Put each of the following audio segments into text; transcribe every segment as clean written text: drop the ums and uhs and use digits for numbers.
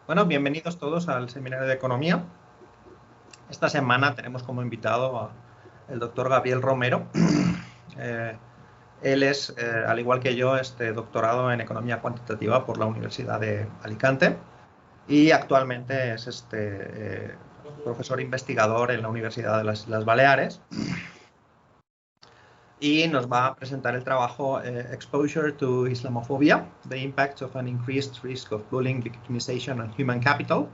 Bueno, bienvenidos todos al seminario de economía. Esta semana tenemos como invitado al doctor Gabriel Romero. Eh, Él es, al igual que yo, doctorado en economía cuantitativa por la Universidad de Alicante y actualmente es profesor investigador en la Universidad de las Islas Baleares y nos va a presentar el trabajo Exposure to Islamophobia, The Impact of an Increased Risk of Bullying, Victimization and Human Capital,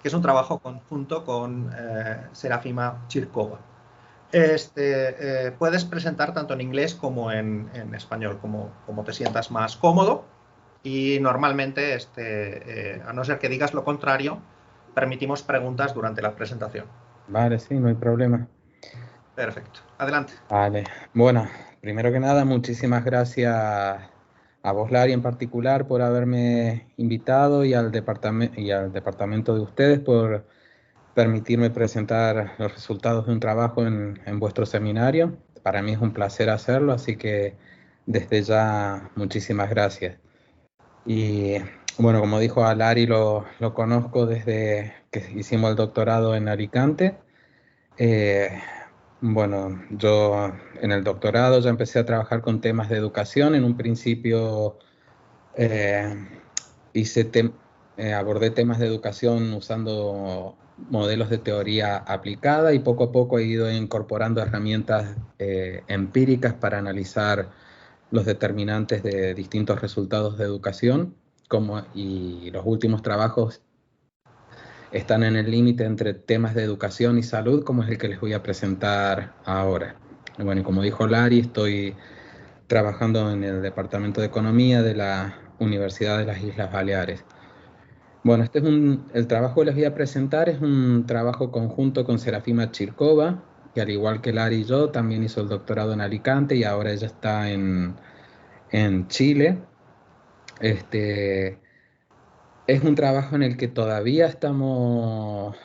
que es un trabajo conjunto con Serafima Chirkova. Puedes presentar tanto en inglés como en español, como te sientas más cómodo. Y normalmente, a no ser que digas lo contrario, permitimos preguntas durante la presentación. Vale, sí, no hay problema. Perfecto. Adelante. Vale. Bueno, primero que nada, muchísimas gracias a vos, Lari, en particular, por haberme invitado y al departamento de ustedes por permitirme presentar los resultados de un trabajo en vuestro seminario. Para mí es un placer hacerlo, así que desde ya muchísimas gracias. Y bueno, como dijo a Lari, lo conozco desde que hicimos el doctorado en Alicante. Bueno, yo en el doctorado ya empecé a trabajar con temas de educación. En un principio eh, abordé temas de educación usando modelos de teoría aplicada y poco a poco he ido incorporando herramientas empíricas para analizar los determinantes de distintos resultados de educación, y los últimos trabajos están en el límite entre temas de educación y salud, como es el que les voy a presentar ahora. Bueno, y como dijo Lari, estoy trabajando en el Departamento de Economía de la Universidad de las Islas Baleares. Bueno, el trabajo que les voy a presentar es un trabajo conjunto con Serafima Chirkova, que al igual que Lari y yo, también hizo el doctorado en Alicante y ahora ella está en Chile. Es un trabajo en el que todavía estamos,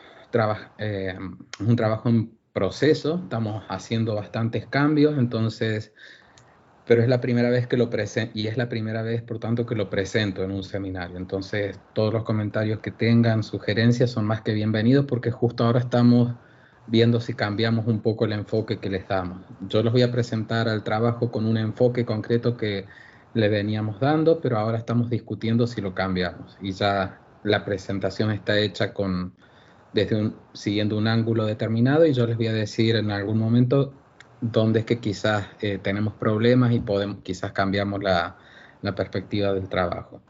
es un trabajo en proceso, estamos haciendo bastantes cambios, entonces, pero es la primera vez que lo presento y es la primera vez, por tanto, que lo presento en un seminario. Entonces, todos los comentarios que tengan, sugerencias, son más que bienvenidos porque justo ahora estamos viendo si cambiamos un poco el enfoque que les damos. Yo les voy a presentar al trabajo con un enfoque concreto que le veníamos dando, pero ahora estamos discutiendo si lo cambiamos y ya la presentación está hecha siguiendo un ángulo determinado y yo les voy a decir en algún momento dónde es que quizás tenemos problemas y quizás cambiamos la perspectiva del trabajo.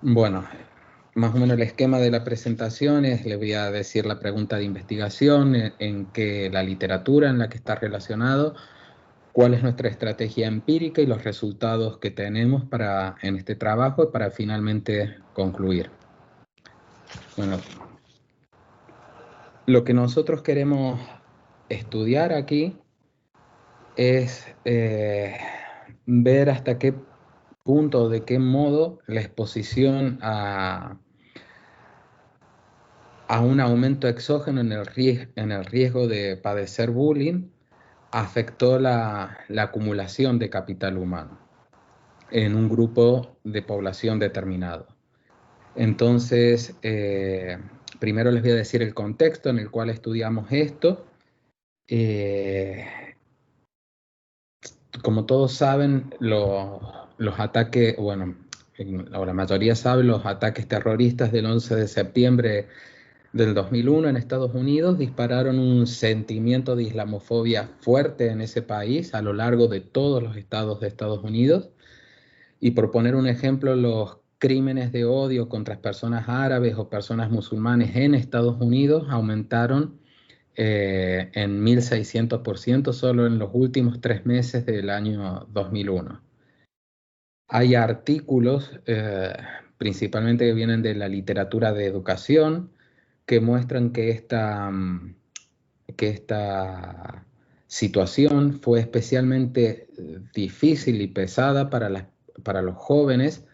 Bueno, más o menos el esquema de la presentación es, les voy a decir la pregunta de investigación, en qué la literatura en la que está relacionado, cuál es nuestra estrategia empírica y los resultados que tenemos en este trabajo para finalmente concluir. Bueno, lo que nosotros queremos estudiar aquí es ver hasta qué punto, de qué modo la exposición a un aumento exógeno en el riesgo de padecer bullying afectó la acumulación de capital humano en un grupo de población determinado. Entonces, primero les voy a decir el contexto en el cual estudiamos esto. Como todos saben, los ataques, bueno, o la mayoría sabe, los ataques terroristas del 11 de septiembre del 2001 en Estados Unidos dispararon un sentimiento de islamofobia fuerte en ese país a lo largo de todos los estados de Estados Unidos. Y por poner un ejemplo, los crímenes de odio contra personas árabes o personas musulmanes en Estados Unidos aumentaron en 1.600% solo en los últimos 3 meses del año 2001. Hay artículos, principalmente que vienen de la literatura de educación, que muestran que esta situación fue especialmente difícil y pesada para los jóvenes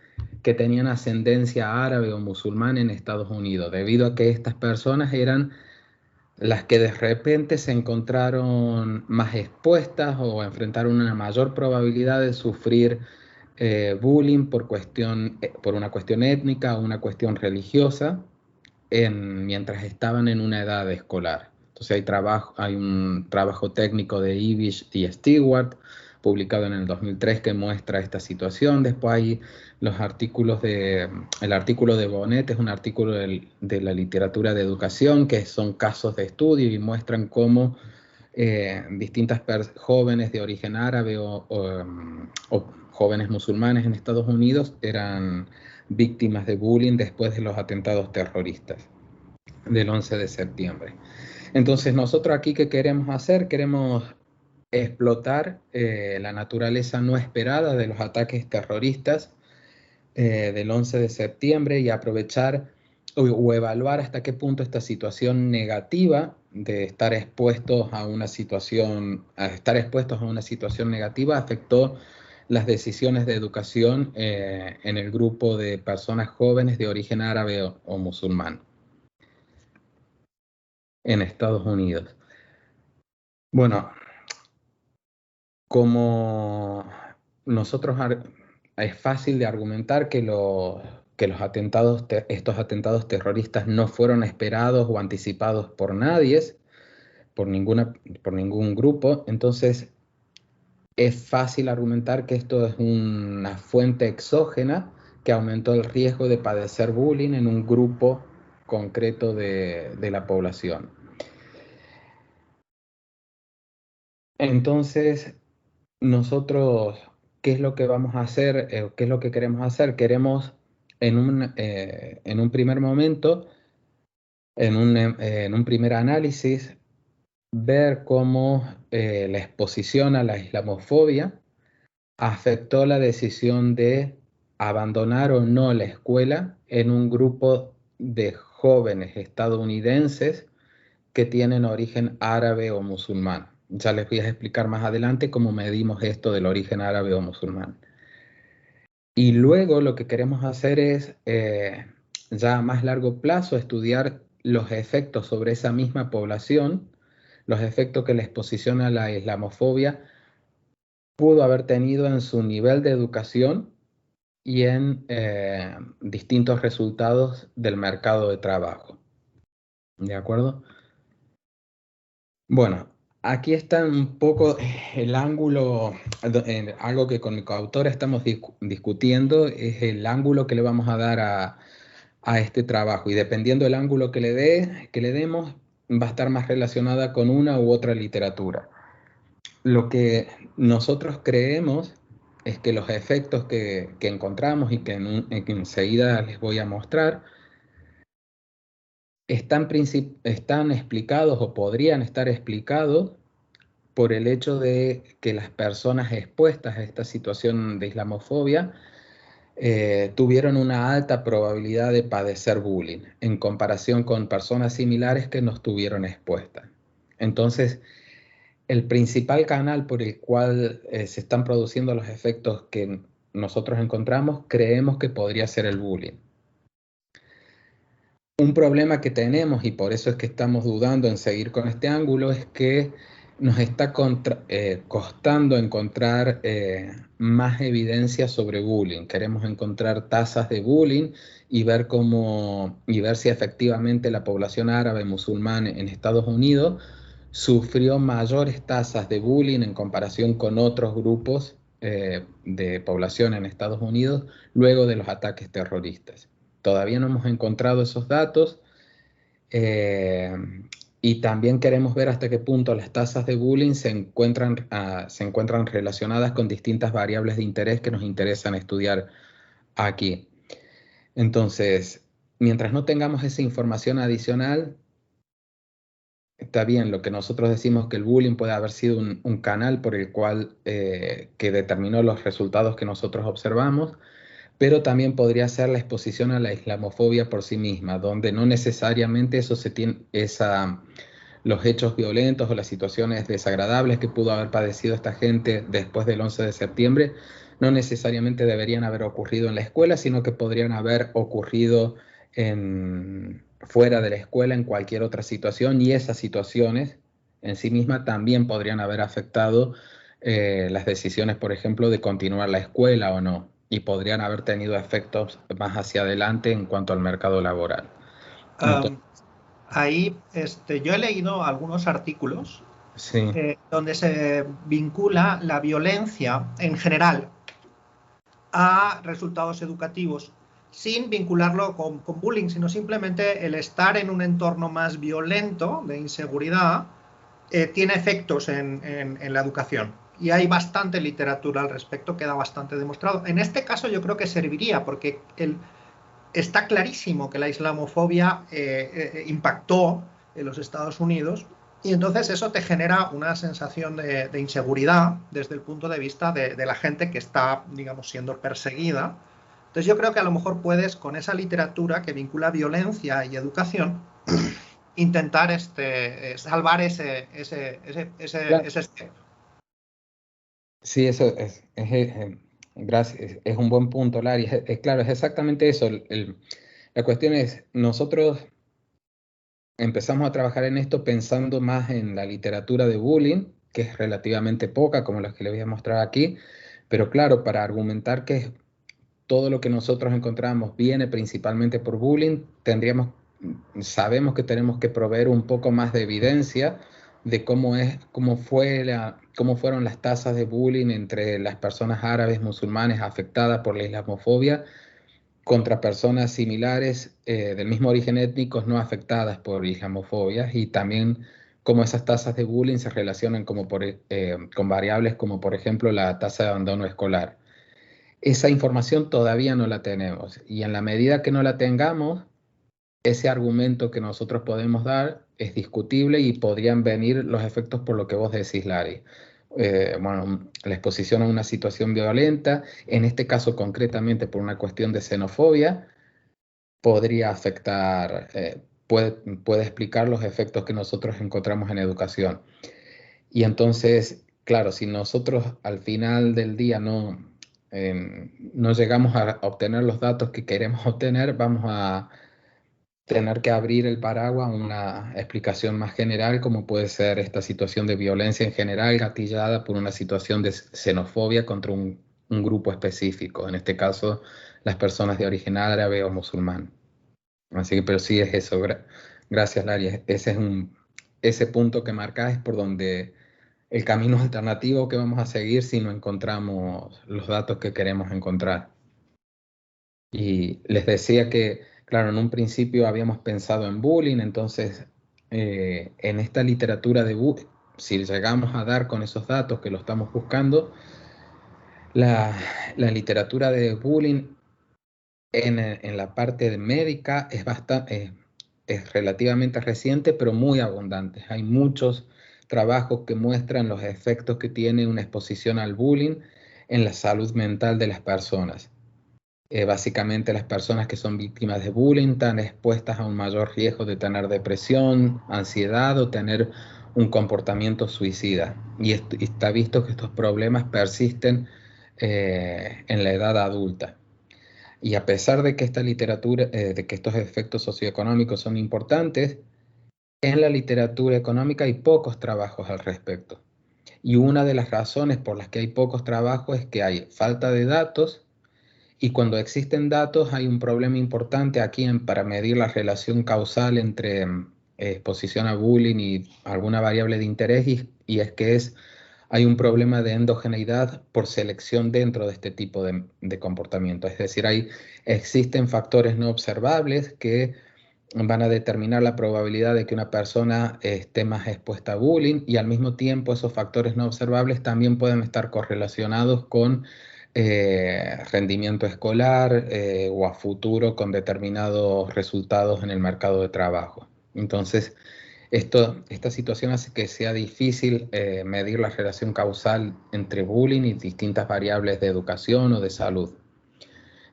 que tenían ascendencia árabe o musulmana en Estados Unidos, debido a que estas personas eran las que de repente se encontraron más expuestas o enfrentaron una mayor probabilidad de sufrir bullying por una cuestión étnica o una cuestión religiosa mientras estaban en una edad escolar. Entonces hay un trabajo técnico de Ibish y Stewart, publicado en el 2003, que muestra esta situación. Después hay el artículo de Bonet, es un artículo de la literatura de educación, que son casos de estudio y muestran cómo distintas jóvenes de origen árabe o jóvenes musulmanes en Estados Unidos eran víctimas de bullying después de los atentados terroristas del 11 de septiembre. Entonces nosotros aquí, ¿qué queremos hacer? Queremos explotar la naturaleza no esperada de los ataques terroristas del 11 de septiembre y aprovechar o evaluar hasta qué punto esta situación negativa de estar expuestos a una situación negativa afectó las decisiones de educación en el grupo de personas jóvenes de origen árabe o musulmán en Estados Unidos. Bueno, como es fácil de argumentar que estos atentados terroristas no fueron esperados o anticipados por nadie, por ningún grupo, entonces es fácil argumentar que esto es una fuente exógena que aumentó el riesgo de padecer bullying en un grupo concreto de la población. Entonces, nosotros, ¿qué es lo que vamos a hacer? ¿Qué es lo que queremos hacer? Queremos, en un primer momento, en un primer análisis, ver cómo la exposición a la islamofobia afectó la decisión de abandonar o no la escuela en un grupo de jóvenes estadounidenses que tienen origen árabe o musulmán. Ya les voy a explicar más adelante cómo medimos esto del origen árabe o musulmán. Y luego lo que queremos hacer es, ya a más largo plazo, estudiar los efectos sobre esa misma población, los efectos que la exposición a la islamofobia pudo haber tenido en su nivel de educación y en distintos resultados del mercado de trabajo. ¿De acuerdo? Bueno, aquí está un poco el ángulo, algo que con mi coautora estamos discutiendo, es el ángulo que le vamos a dar a este trabajo. Y dependiendo del ángulo que le demos, va a estar más relacionada con una u otra literatura. Lo que nosotros creemos es que los efectos que encontramos y que enseguida les voy a mostrar, están explicados o podrían estar explicados por el hecho de que las personas expuestas a esta situación de islamofobia tuvieron una alta probabilidad de padecer bullying en comparación con personas similares que no estuvieron expuestas. Entonces, el principal canal por el cual se están produciendo los efectos que nosotros encontramos, creemos que podría ser el bullying. Un problema que tenemos, y por eso es que estamos dudando en seguir con este ángulo, es que nos está costando encontrar más evidencia sobre bullying. Queremos encontrar tasas de bullying y ver si efectivamente la población árabe musulmana en Estados Unidos sufrió mayores tasas de bullying en comparación con otros grupos de población en Estados Unidos luego de los ataques terroristas. Todavía no hemos encontrado esos datos y también queremos ver hasta qué punto las tasas de bullying se encuentran relacionadas con distintas variables de interés que nos interesan estudiar aquí. Entonces, mientras no tengamos esa información adicional, está bien, lo que nosotros decimos que el bullying puede haber sido un canal por el cual que determinó los resultados que nosotros observamos, pero también podría ser la exposición a la islamofobia por sí misma, donde no necesariamente los hechos violentos o las situaciones desagradables que pudo haber padecido esta gente después del 11 de septiembre no necesariamente deberían haber ocurrido en la escuela, sino que podrían haber ocurrido fuera de la escuela en cualquier otra situación, y esas situaciones en sí mismas también podrían haber afectado las decisiones, por ejemplo, de continuar la escuela o no, y podrían haber tenido efectos más hacia adelante en cuanto al mercado laboral. Entonces, Um, Ahí yo he leído algunos artículos sí, donde se vincula la violencia en general a resultados educativos, sin vincularlo con bullying, sino simplemente el estar en un entorno más violento de inseguridad tiene efectos en la educación. Y hay bastante literatura al respecto, queda bastante demostrado. En este caso yo creo que serviría, porque está clarísimo que la islamofobia impactó en los Estados Unidos, y entonces eso te genera una sensación de inseguridad desde el punto de vista de la gente que está, digamos, siendo perseguida. Entonces yo creo que a lo mejor puedes, con esa literatura que vincula violencia y educación, intentar salvar claro, ese step. sí, eso gracias, es un buen punto, Larry. Claro, es exactamente eso. La cuestión es, nosotros empezamos a trabajar en esto pensando más en la literatura de bullying, que es relativamente poca, como la que le voy a mostrar aquí, pero claro, para argumentar que todo lo que nosotros encontramos viene principalmente por bullying, sabemos que tenemos que proveer un poco más de evidencia de cómo fueron las tasas de bullying entre las personas árabes musulmanes afectadas por la islamofobia contra personas similares del mismo origen étnico no afectadas por islamofobia, y también cómo esas tasas de bullying se relacionan con variables como por ejemplo la tasa de abandono escolar. Esa información todavía no la tenemos, y en la medida que no la tengamos, ese argumento que nosotros podemos dar es discutible y podrían venir los efectos por lo que vos decís, Larry. Bueno, la exposición a una situación violenta, en este caso concretamente por una cuestión de xenofobia, podría afectar, puede explicar los efectos que nosotros encontramos en educación. Y entonces, claro, si nosotros al final del día no llegamos a obtener los datos que queremos obtener, vamos a tener que abrir el paraguas a una explicación más general, como puede ser esta situación de violencia en general gatillada por una situación de xenofobia contra un grupo específico, en este caso las personas de origen árabe o musulmán. Así que, pero sí es eso. Gracias, Laria. Ese punto que marcas es por donde el camino alternativo que vamos a seguir si no encontramos los datos que queremos encontrar. Y les decía que, claro, en un principio habíamos pensado en bullying, entonces en esta literatura de bullying, si llegamos a dar con esos datos que lo estamos buscando, la, la literatura de bullying en la parte de médica es relativamente reciente, pero muy abundante. Hay muchos trabajos que muestran los efectos que tiene una exposición al bullying en la salud mental de las personas. Básicamente las personas que son víctimas de bullying están expuestas a un mayor riesgo de tener depresión, ansiedad o tener un comportamiento suicida. Y está visto que estos problemas persisten en la edad adulta. Y a pesar de que esta literatura, de que estos efectos socioeconómicos son importantes, en la literatura económica hay pocos trabajos al respecto. Y una de las razones por las que hay pocos trabajos es que hay falta de datos, y cuando existen datos hay un problema importante aquí para medir la relación causal entre exposición a bullying y alguna variable de interés, y es que hay un problema de endogeneidad por selección dentro de este tipo de comportamiento. Es decir, existen factores no observables que van a determinar la probabilidad de que una persona esté más expuesta a bullying, y al mismo tiempo esos factores no observables también pueden estar correlacionados con rendimiento escolar o a futuro con determinados resultados en el mercado de trabajo. Entonces, esta situación hace que sea difícil medir la relación causal entre bullying y distintas variables de educación o de salud.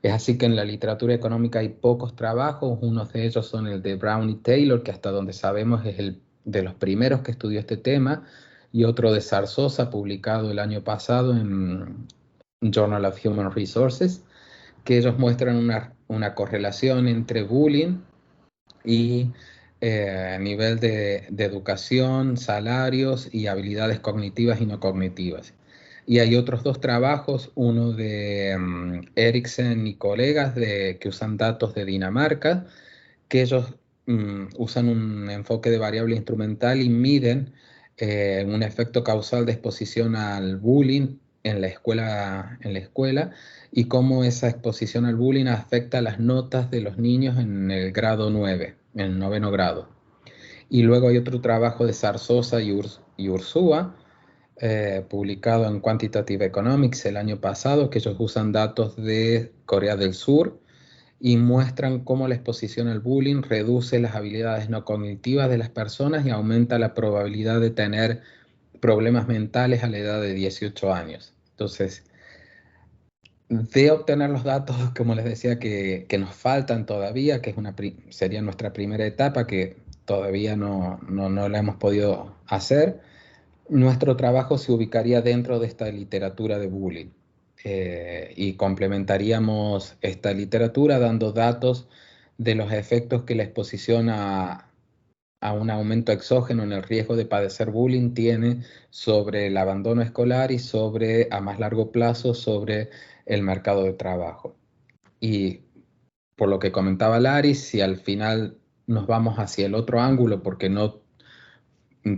Es así que en la literatura económica hay pocos trabajos, unos de ellos son el de Brown y Taylor, que hasta donde sabemos es el de los primeros que estudió este tema, y otro de Zarzosa, publicado el año pasado en Journal of Human Resources, que ellos muestran una correlación entre bullying y nivel de educación, salarios y habilidades cognitivas y no cognitivas. Y hay otros dos trabajos, uno de Eriksen y colegas que usan datos de Dinamarca, que ellos usan un enfoque de variable instrumental y miden un efecto causal de exposición al bullying en la escuela y cómo esa exposición al bullying afecta las notas de los niños en el grado 9, en el noveno grado. Y luego hay otro trabajo de Zarzosa y Ursúa, publicado en Quantitative Economics el año pasado, que ellos usan datos de Corea del Sur y muestran cómo la exposición al bullying reduce las habilidades no cognitivas de las personas y aumenta la probabilidad de tener problemas mentales a la edad de 18 años. Entonces, de obtener los datos, como les decía, que nos faltan todavía, que sería nuestra primera etapa, que todavía no la hemos podido hacer, nuestro trabajo se ubicaría dentro de esta literatura de bullying. Y complementaríamos esta literatura dando datos de los efectos que la exposición a un aumento exógeno en el riesgo de padecer bullying tiene sobre el abandono escolar y sobre, a más largo plazo, sobre el mercado de trabajo. Y por lo que comentaba Larry, si al final nos vamos hacia el otro ángulo porque no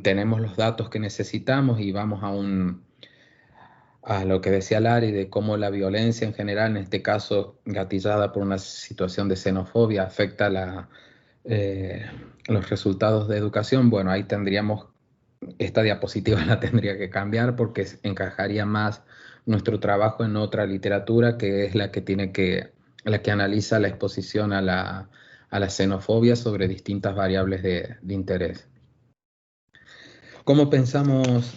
tenemos los datos que necesitamos y vamos a lo que decía Larry de cómo la violencia en general, en este caso gatillada por una situación de xenofobia, afecta eh, los resultados de educación, bueno, ahí esta diapositiva la tendría que cambiar porque encajaría más nuestro trabajo en otra literatura que es la que analiza la exposición a la xenofobia sobre distintas variables de interés. ¿Cómo pensamos,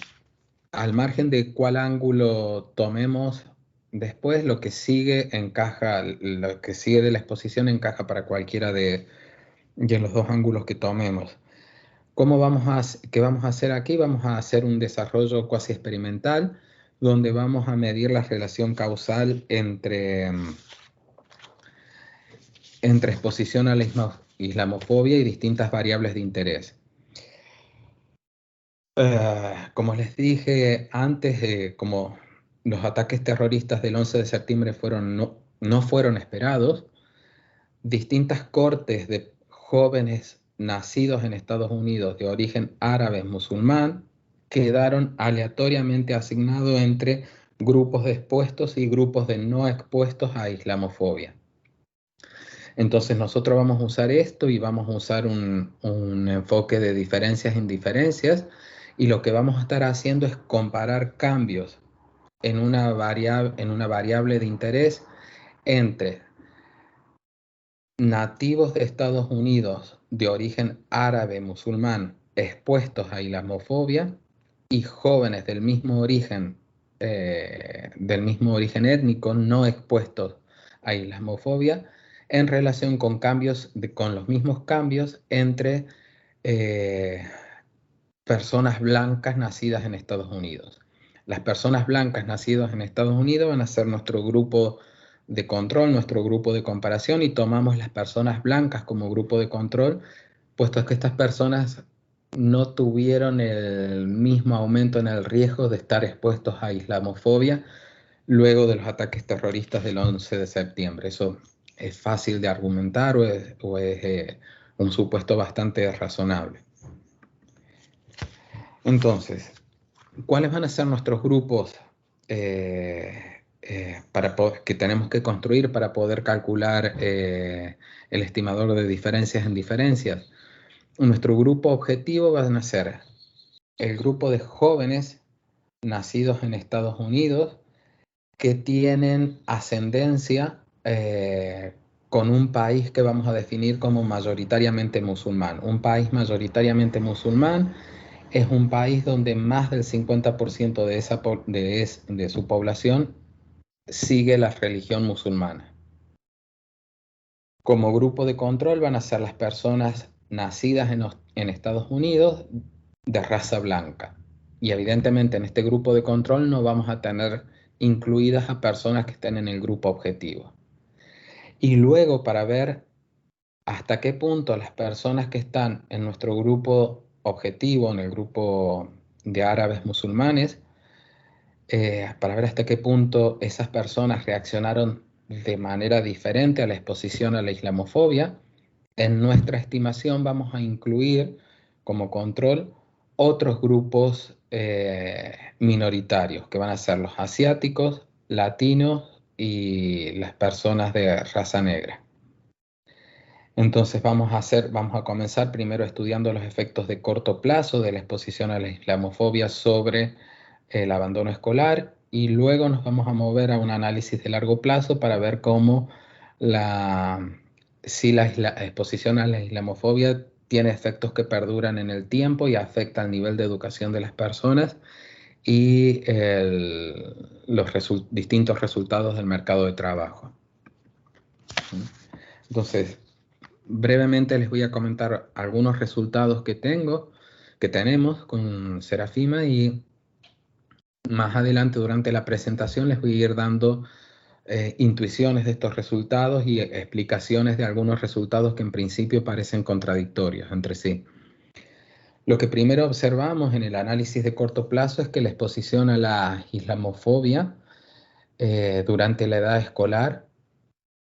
al margen de cuál ángulo tomemos después, lo que sigue de la exposición encaja para cualquiera de los dos ángulos que tomemos? ¿Qué vamos a hacer aquí? Vamos a hacer un desarrollo cuasi experimental donde vamos a medir la relación causal entre exposición a la islamofobia y distintas variables de interés. Como les dije antes, como los ataques terroristas del 11 de septiembre no fueron esperados, distintas cortes de jóvenes nacidos en Estados Unidos de origen árabe musulmán quedaron aleatoriamente asignados entre grupos de expuestos y grupos de no expuestos a islamofobia. Entonces nosotros vamos a usar esto y vamos a usar un enfoque de diferencias e indiferencias y lo que vamos a estar haciendo es comparar cambios en una variable de interés entre nativos de Estados Unidos de origen árabe musulmán expuestos a islamofobia y jóvenes del mismo origen étnico no expuestos a islamofobia en relación con con los mismos cambios entre personas blancas nacidas en Estados Unidos. Las personas blancas nacidas en Estados Unidos van a ser nuestro grupo de control, nuestro grupo de comparación y tomamos las personas blancas como grupo de control, puesto que estas personas no tuvieron el mismo aumento en el riesgo de estar expuestos a islamofobia luego de los ataques terroristas del 11 de septiembre. Eso es fácil de argumentar o es un supuesto bastante razonable. Entonces, ¿cuáles van a ser nuestros grupos que tenemos que construir para poder calcular el estimador de diferencias en diferencias? Nuestro grupo objetivo va a ser el grupo de jóvenes nacidos en Estados Unidos que tienen ascendencia con un país que vamos a definir como mayoritariamente musulmán. Un país mayoritariamente musulmán es un país donde más del 50% de su población sigue la religión musulmana. Como grupo de control van a ser las personas nacidas en Estados Unidos de raza blanca. Y evidentemente en este grupo de control no vamos a tener incluidas a personas que estén en el grupo objetivo. Y luego para ver hasta qué punto las personas que están en nuestro grupo objetivo, en el grupo de árabes musulmanes, para ver hasta qué punto esas personas reaccionaron de manera diferente a la exposición a la islamofobia. En nuestra estimación vamos a incluir como control otros grupos minoritarios, que van a ser los asiáticos, latinos y las personas de raza negra. Entonces vamos a comenzar primero estudiando los efectos de corto plazo de la exposición a la islamofobia sobre el abandono escolar, y luego nos vamos a mover a un análisis de largo plazo para ver cómo si la exposición a la islamofobia tiene efectos que perduran en el tiempo y afecta el nivel de educación de las personas y los distintos resultados del mercado de trabajo. Entonces, brevemente les voy a comentar algunos resultados que tenemos con Serafima, y más adelante durante la presentación les voy a ir dando intuiciones de estos resultados y explicaciones de algunos resultados que en principio parecen contradictorios entre sí. Lo que primero observamos en el análisis de corto plazo es que la exposición a la islamofobia durante la edad escolar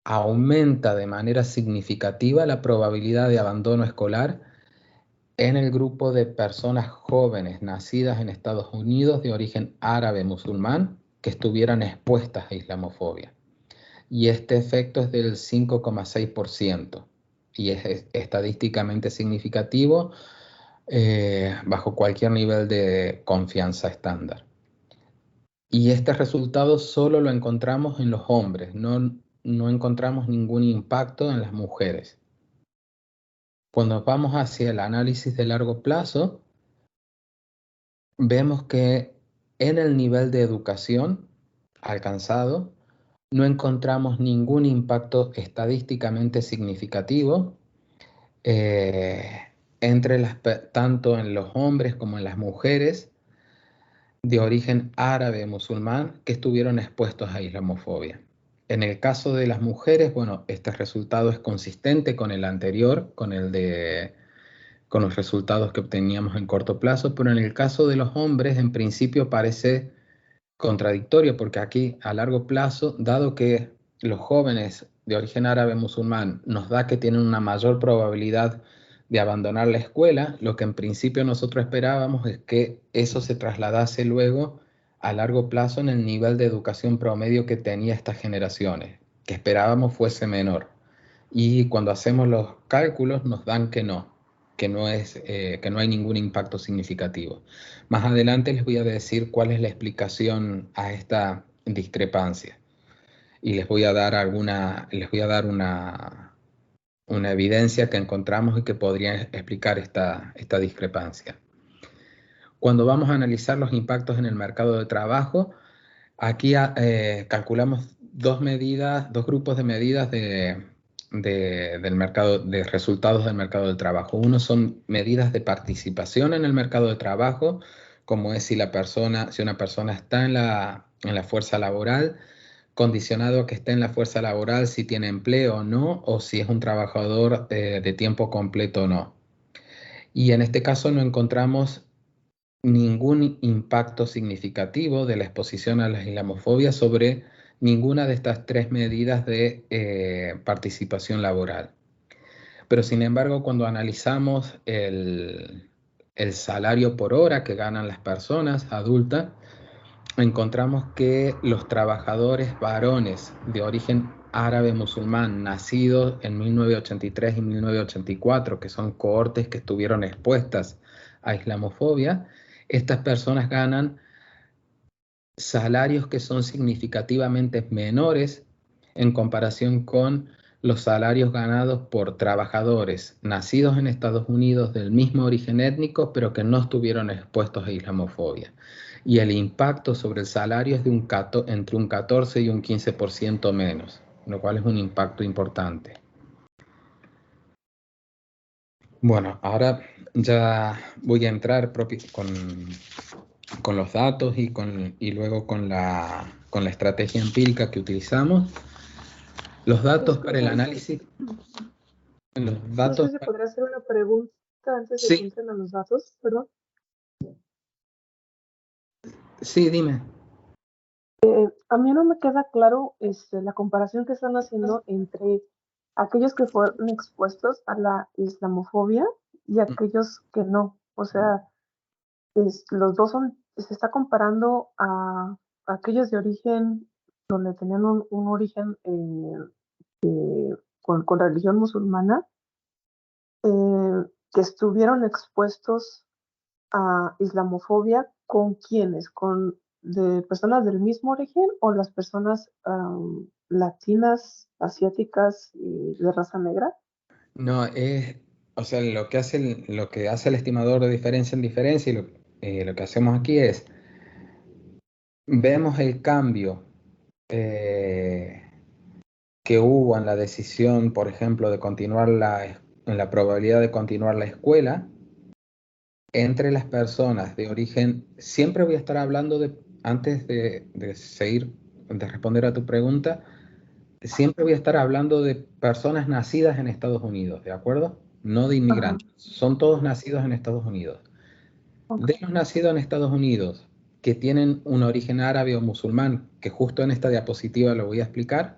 aumenta de manera significativa la probabilidad de abandono escolar en el grupo de personas jóvenes nacidas en Estados Unidos de origen árabe musulmán que estuvieran expuestas a islamofobia. Y este efecto es del 5,6% y es estadísticamente significativo bajo cualquier nivel de confianza estándar. Y este resultado solo lo encontramos en los hombres, no encontramos ningún impacto en las mujeres. Cuando vamos hacia el análisis de largo plazo, vemos que en el nivel de educación alcanzado no encontramos ningún impacto estadísticamente significativo tanto en los hombres como en las mujeres de origen árabe musulmán que estuvieron expuestos a islamofobia. En el caso de las mujeres, bueno, este resultado es consistente con el anterior, con los resultados que obteníamos en corto plazo, pero en el caso de los hombres, en principio parece contradictorio, porque aquí a largo plazo, dado que los jóvenes de origen árabe musulmán nos da que tienen una mayor probabilidad de abandonar la escuela, lo que en principio nosotros esperábamos es que eso se trasladase luego a largo plazo en el nivel de educación promedio que tenía estas generaciones, que esperábamos fuese menor. Y cuando hacemos los cálculos nos dan que no hay ningún impacto significativo. Más adelante les voy a decir cuál es la explicación a esta discrepancia y les voy a dar una evidencia que encontramos y que podría explicar esta discrepancia. Cuando vamos a analizar los impactos en el mercado de trabajo, aquí calculamos dos grupos de medidas del mercado, de resultados del mercado del trabajo. Uno son medidas de participación en el mercado de trabajo, como es si una persona está en la fuerza laboral, condicionado a que esté en la fuerza laboral si tiene empleo o no, o si es un trabajador de tiempo completo o no. Y en este caso no encontramos ningún impacto significativo de la exposición a la islamofobia sobre ninguna de estas tres medidas de participación laboral. Pero sin embargo, cuando analizamos el salario por hora que ganan las personas adultas, encontramos que los trabajadores varones de origen árabe musulmán nacidos en 1983 y 1984, que son cohortes que estuvieron expuestas a islamofobia, estas personas ganan salarios que son significativamente menores en comparación con los salarios ganados por trabajadores nacidos en Estados Unidos del mismo origen étnico, pero que no estuvieron expuestos a islamofobia. Y el impacto sobre el salario es entre un 14 y un 15% menos, lo cual es un impacto importante. Bueno, ahora ya voy a entrar con los datos y luego con la estrategia empírica que utilizamos. Los datos para el análisis. No sé si podría hacer una pregunta antes de que entren a los datos, perdón. Sí, dime. A mí no me queda claro la comparación que están haciendo entre aquellos que fueron expuestos a la islamofobia y aquellos que no. O sea, los dos se está comparando a aquellos de origen, donde tenían un origen con religión musulmana, que estuvieron expuestos a islamofobia. ¿Con quiénes? ¿Con de personas del mismo origen o las personas latinas, asiáticas y de raza negra? No, o sea, lo que hace el estimador de diferencia en diferencia y lo que hacemos aquí es, vemos el cambio que hubo en la decisión, por ejemplo, de continuar en la probabilidad de continuar la escuela entre las personas de origen. Siempre voy a estar hablando antes de seguir, de responder a tu pregunta, siempre voy a estar hablando de personas nacidas en Estados Unidos, ¿de acuerdo? No de inmigrantes. Ajá. Son todos nacidos en Estados Unidos. Ok. De los nacidos en Estados Unidos que tienen un origen árabe o musulmán, que justo en esta diapositiva lo voy a explicar,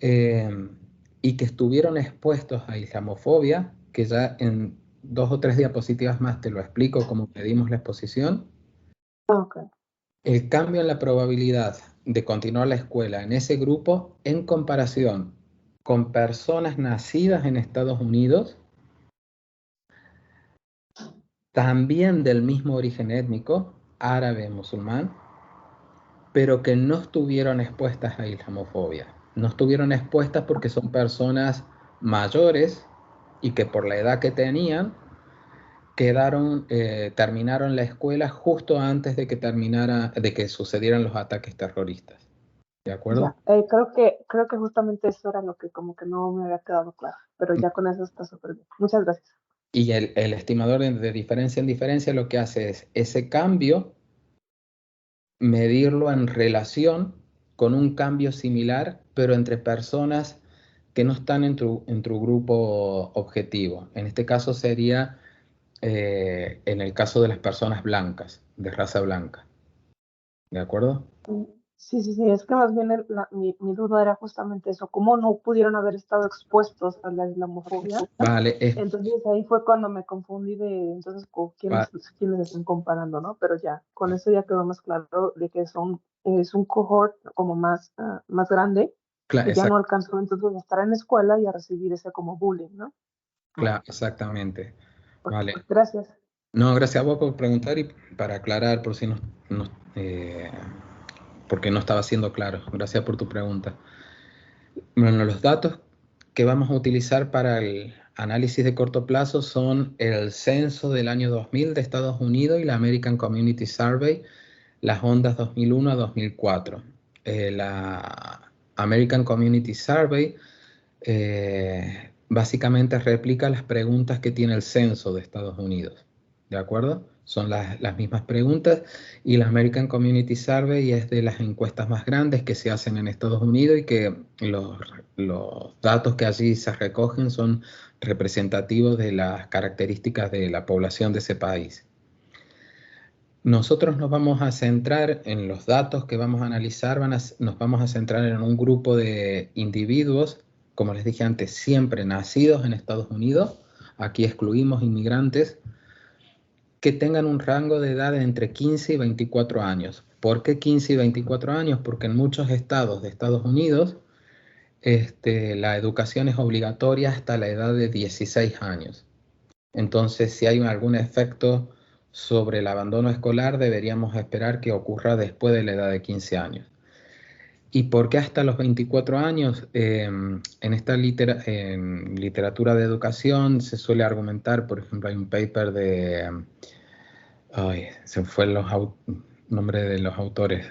y que estuvieron expuestos a islamofobia, que ya en 2 o 3 diapositivas más te lo explico cómo medimos la exposición. Ok. El cambio en la probabilidad de continuar la escuela en ese grupo en comparación con personas nacidas en Estados Unidos, también del mismo origen étnico, árabe, musulmán, pero que no estuvieron expuestas a islamofobia. No estuvieron expuestas porque son personas mayores y que por la edad que tenían terminaron la escuela justo antes de de que sucedieran los ataques terroristas. ¿De acuerdo? Ya. Creo que justamente eso era lo que como que no me había quedado claro, pero ya con eso está súper bien. Muchas gracias. Y el estimador de diferencia en diferencia lo que hace es ese cambio, medirlo en relación con un cambio similar, pero entre personas que no están en tu grupo objetivo. En este caso sería en el caso de las personas blancas, de raza blanca. ¿De acuerdo? Sí, sí, sí, es que más bien mi duda era justamente eso, cómo no pudieron haber estado expuestos a la islamofobia. Vale, Entonces ahí fue cuando me confundí de entonces con quiénes están comparando, ¿no? Pero ya, con eso ya quedó más claro de que es un cohort como más grande, que ya no alcanzó entonces a estar en la escuela y a recibir ese como bullying, ¿no? exactamente. Vale. Gracias. No, gracias a vos por preguntar y para aclarar por si porque no estaba siendo claro. Gracias por tu pregunta. Bueno, los datos que vamos a utilizar para el análisis de corto plazo son el censo del año 2000 de Estados Unidos y la American Community Survey, las ondas 2001 a 2004. La American Community Survey básicamente replica las preguntas que tiene el censo de Estados Unidos. ¿De acuerdo? Son las mismas preguntas y la American Community Survey es de las encuestas más grandes que se hacen en Estados Unidos y que los datos que allí se recogen son representativos de las características de la población de ese país. Nosotros nos vamos a centrar en los datos que vamos a analizar, nos vamos a centrar en un grupo de individuos, como les dije antes, siempre nacidos en Estados Unidos, aquí excluimos inmigrantes, que tengan un rango de edad de entre 15 y 24 años. ¿Por qué 15 y 24 años? Porque en muchos estados de Estados Unidos la educación es obligatoria hasta la edad de 16 años. Entonces, si hay algún efecto sobre el abandono escolar, deberíamos esperar que ocurra después de la edad de 15 años. ¿Y por qué hasta los 24 años? En esta en literatura de educación se suele argumentar, por ejemplo, hay un paper se me fue el nombre de los autores.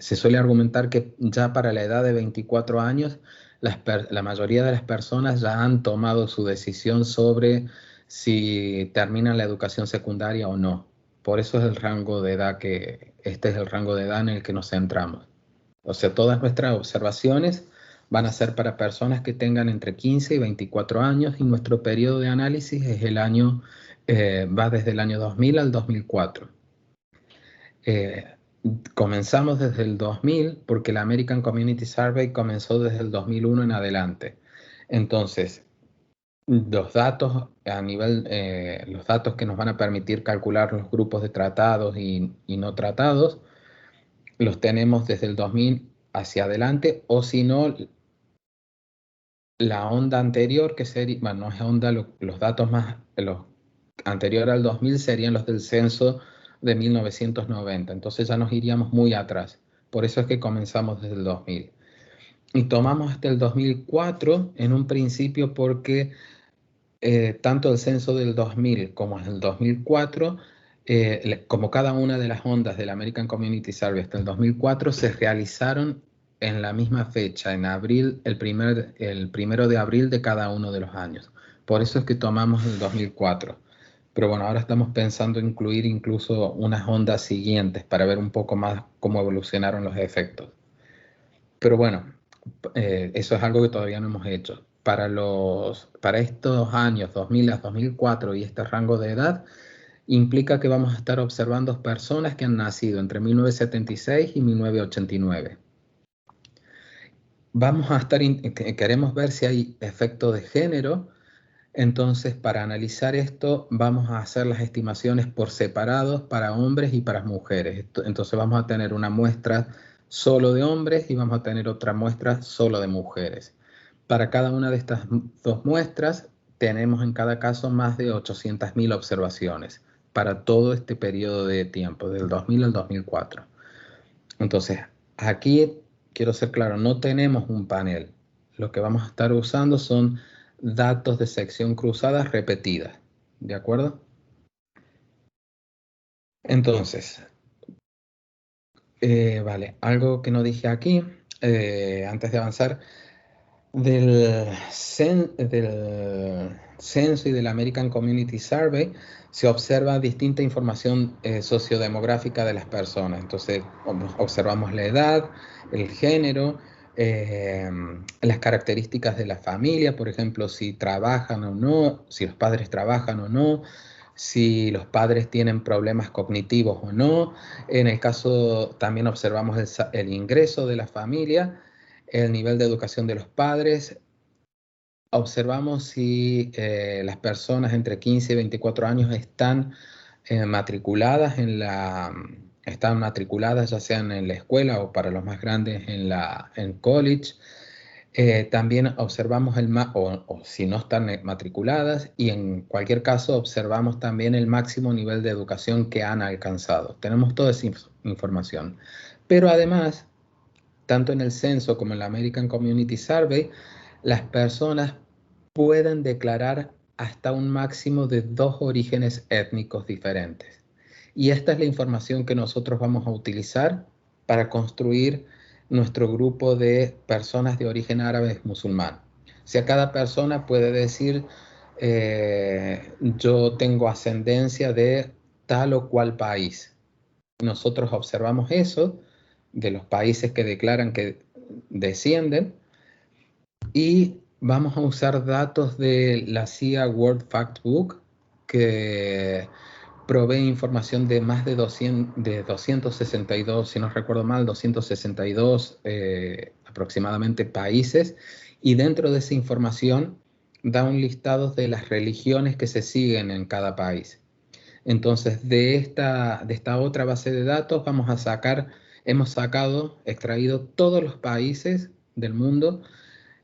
Se suele argumentar que ya para la edad de 24 años, la mayoría de las personas ya han tomado su decisión sobre si terminan la educación secundaria o no. Por eso es el rango de edad este es el rango de edad en el que nos centramos. O sea, todas nuestras observaciones van a ser para personas que tengan entre 15 y 24 años y nuestro periodo de análisis es va desde el año 2000 al 2004. Comenzamos desde el 2000 porque la American Community Survey comenzó desde el 2001 en adelante. Entonces, los datos los datos que nos van a permitir calcular los grupos de tratados y no tratados, los tenemos desde el 2000 hacia adelante, o si no, la onda anterior, que sería, bueno, no es onda, los datos los anterior al 2000 serían los del censo de 1990, entonces ya nos iríamos muy atrás. Por eso es que comenzamos desde el 2000. Y tomamos hasta el 2004 en un principio porque tanto el censo del 2000 como el 2004, como cada una de las ondas del American Community Survey hasta el 2004, se realizaron en la misma fecha, en abril, el primero de abril de cada uno de los años. Por eso es que tomamos el 2004. Pero bueno, ahora estamos pensando incluir incluso unas ondas siguientes para ver un poco más cómo evolucionaron los efectos. Pero bueno, eso es algo que todavía no hemos hecho. Para estos años 2000 a 2004 y este rango de edad, implica que vamos a estar observando personas que han nacido entre 1976 y 1989. Queremos ver si hay efecto de género. Entonces, para analizar esto, vamos a hacer las estimaciones por separados para hombres y para mujeres. Entonces, vamos a tener una muestra solo de hombres y vamos a tener otra muestra solo de mujeres. Para cada una de estas dos muestras, tenemos en cada caso más de 800.000 observaciones para todo este periodo de tiempo, del 2000 al 2004. Entonces, aquí quiero ser claro, no tenemos un panel. Lo que vamos a estar usando son datos de sección cruzada repetidas, ¿de acuerdo? Entonces, vale, algo que no dije aquí, antes de avanzar, del censo y del American Community Survey se observa distinta información sociodemográfica de las personas. Entonces, observamos la edad, el género, las características de la familia, por ejemplo, si trabajan o no, si los padres trabajan o no, si los padres tienen problemas cognitivos o no. En el caso, también observamos el ingreso de la familia, el nivel de educación de los padres. Observamos si las personas entre 15 y 24 años están matriculadas están matriculadas ya sean en la escuela o para los más grandes en college. También observamos o si no están matriculadas, y en cualquier caso observamos también el máximo nivel de educación que han alcanzado. Tenemos toda esa información. Pero además, tanto en el censo como en la American Community Survey, las personas pueden declarar hasta un máximo de 2 orígenes étnicos diferentes. Y esta es la información que nosotros vamos a utilizar para construir nuestro grupo de personas de origen árabe musulmán. O sea, cada persona puede decir, yo tengo ascendencia de tal o cual país. Nosotros observamos eso de los países que declaran que descienden y vamos a usar datos de la CIA World Factbook, que provee información de más de 262, si no recuerdo mal, 262 aproximadamente países, y dentro de esa información da un listado de las religiones que se siguen en cada país. Entonces, de esta otra base de datos hemos extraído todos los países del mundo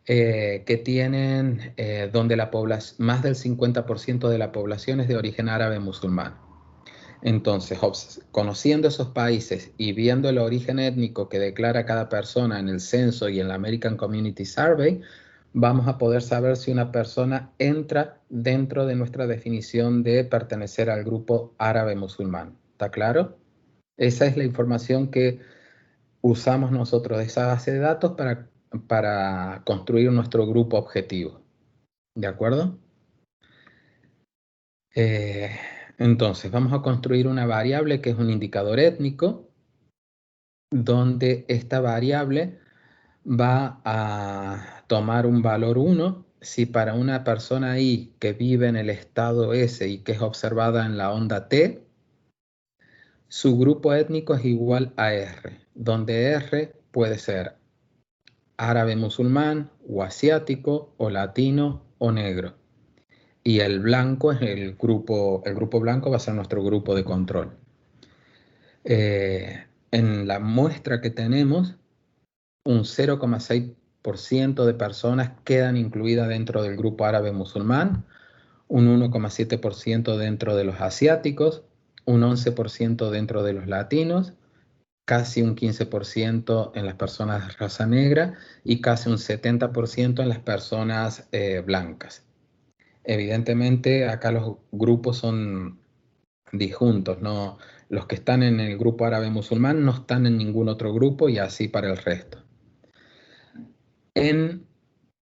que tienen donde más del 50% de la población es de origen árabe musulmán. Entonces, conociendo esos países y viendo el origen étnico que declara cada persona en el censo y en la American Community Survey, vamos a poder saber si una persona entra dentro de nuestra definición de pertenecer al grupo árabe musulmán. ¿Está claro? Esa es la información que usamos nosotros de esa base de datos para construir nuestro grupo objetivo. ¿De acuerdo? Entonces, vamos a construir una variable que es un indicador étnico, donde esta variable va a tomar un valor 1 si para una persona I que vive en el estado S y que es observada en la onda T, su grupo étnico es igual a R, donde R puede ser árabe musulmán, o asiático, o latino, o negro. Y el blanco es el grupo blanco va a ser nuestro grupo de control. En la muestra que tenemos, un 0,6% de personas quedan incluidas dentro del grupo árabe musulmán, un 1,7% dentro de los asiáticos, un 11% dentro de los latinos, casi un 15% en las personas de raza negra y casi un 70% en las personas blancas. Evidentemente, acá los grupos son disjuntos, ¿no? Los que están en el grupo árabe musulmán no están en ningún otro grupo y así para el resto. En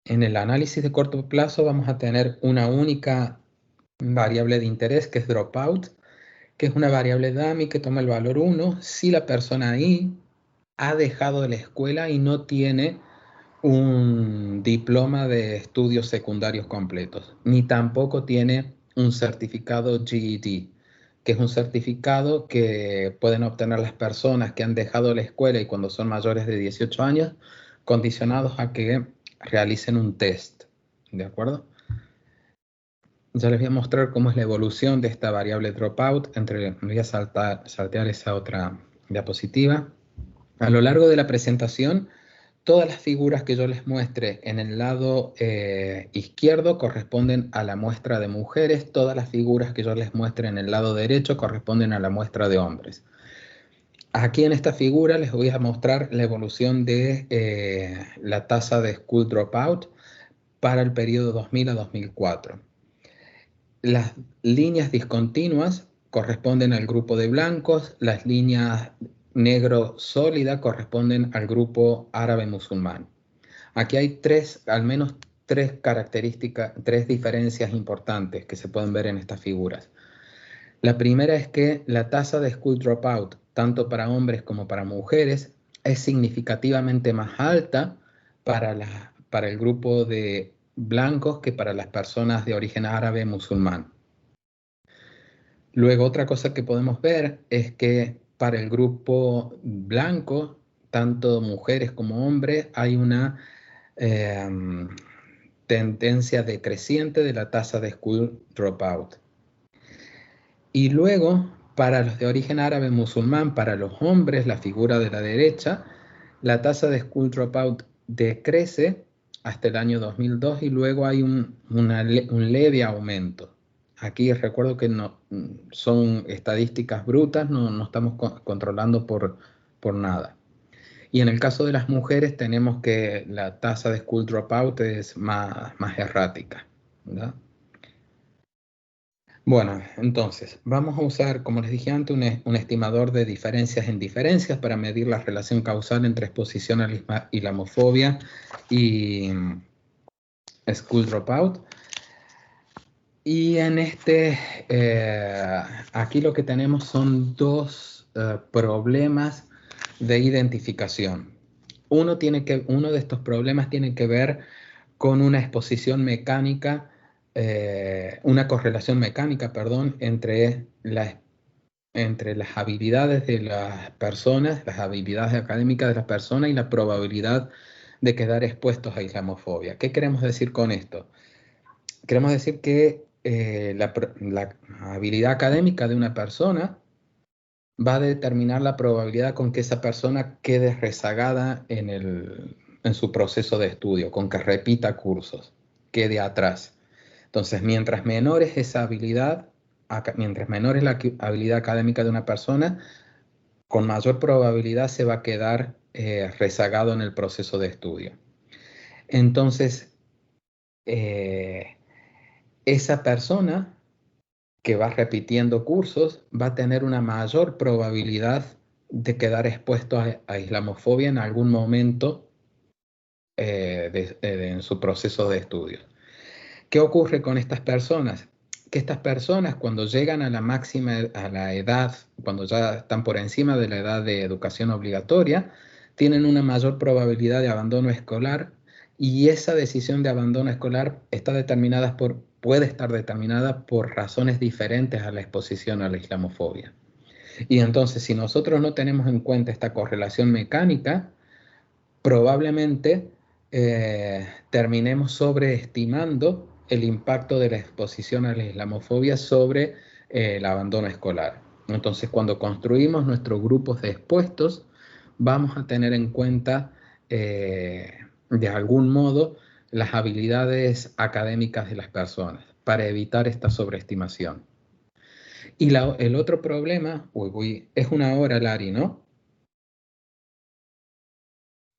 el análisis de corto plazo vamos a tener una única variable de interés que es dropout, que es una variable dummy que toma el valor 1 si la persona ahí ha dejado la escuela y no tiene un diploma de estudios secundarios completos, ni tampoco tiene un certificado GED, que es un certificado que pueden obtener las personas que han dejado la escuela y cuando son mayores de 18 años, condicionados a que realicen un test, ¿de acuerdo? Ya les voy a mostrar cómo es la evolución de esta variable dropout. Voy a saltear esa otra diapositiva. A lo largo de la presentación, todas las figuras que yo les muestre en el lado izquierdo corresponden a la muestra de mujeres. Todas las figuras que yo les muestre en el lado derecho corresponden a la muestra de hombres. Aquí en esta figura les voy a mostrar la evolución de la tasa de school dropout para el periodo 2000 a 2004. Las líneas discontinuas corresponden al grupo de blancos, las líneas negro sólida corresponden al grupo árabe musulmán. Aquí hay al menos tres características, tres diferencias importantes que se pueden ver en estas figuras. La primera es que la tasa de school dropout, tanto para hombres como para mujeres, es significativamente más alta para el grupo de blancos que para las personas de origen árabe musulmán. Luego, otra cosa que podemos ver es que para el grupo blanco, tanto mujeres como hombres, hay una tendencia decreciente de la tasa de school dropout. Y luego, para los de origen árabe musulmán, para los hombres, la figura de la derecha, la tasa de school dropout decrece hasta el año 2002 y luego hay un leve aumento. Aquí recuerdo que no son estadísticas brutas, no estamos controlando por nada. Y en el caso de las mujeres tenemos que la tasa de school dropout es más errática, ¿verdad? Bueno, entonces, vamos a usar, como les dije antes, un estimador de diferencias en diferencias para medir la relación causal entre exposición a la islamofobia y school dropout. Y en aquí lo que tenemos son dos problemas de identificación. Uno de estos problemas tiene que ver con una exposición mecánica, una correlación mecánica, perdón, entre las habilidades de las personas, las habilidades académicas de las personas y la probabilidad de quedar expuestos a islamofobia. ¿Qué queremos decir con esto? Queremos decir que la habilidad académica de una persona va a determinar la probabilidad con que esa persona quede rezagada en su proceso de estudio, con que repita cursos, quede atrás. Entonces, mientras menor es esa habilidad, mientras menor es la habilidad académica de una persona, con mayor probabilidad se va a quedar rezagado en el proceso de estudio. Entonces, esa persona que va repitiendo cursos va a tener una mayor probabilidad de quedar expuesto a islamofobia en algún momento en su proceso de estudio. ¿Qué ocurre con estas personas? Que estas personas cuando llegan a la edad, cuando ya están por encima de la edad de educación obligatoria, tienen una mayor probabilidad de abandono escolar y esa decisión de abandono escolar puede estar determinada por razones diferentes a la exposición a la islamofobia. Y entonces, si nosotros no tenemos en cuenta esta correlación mecánica, probablemente terminemos sobreestimando el impacto de la exposición a la islamofobia sobre el abandono escolar. Entonces, cuando construimos nuestros grupos de expuestos, vamos a tener en cuenta, de algún modo, las habilidades académicas de las personas para evitar esta sobreestimación. Y el otro problema, es una hora, Lari, ¿no?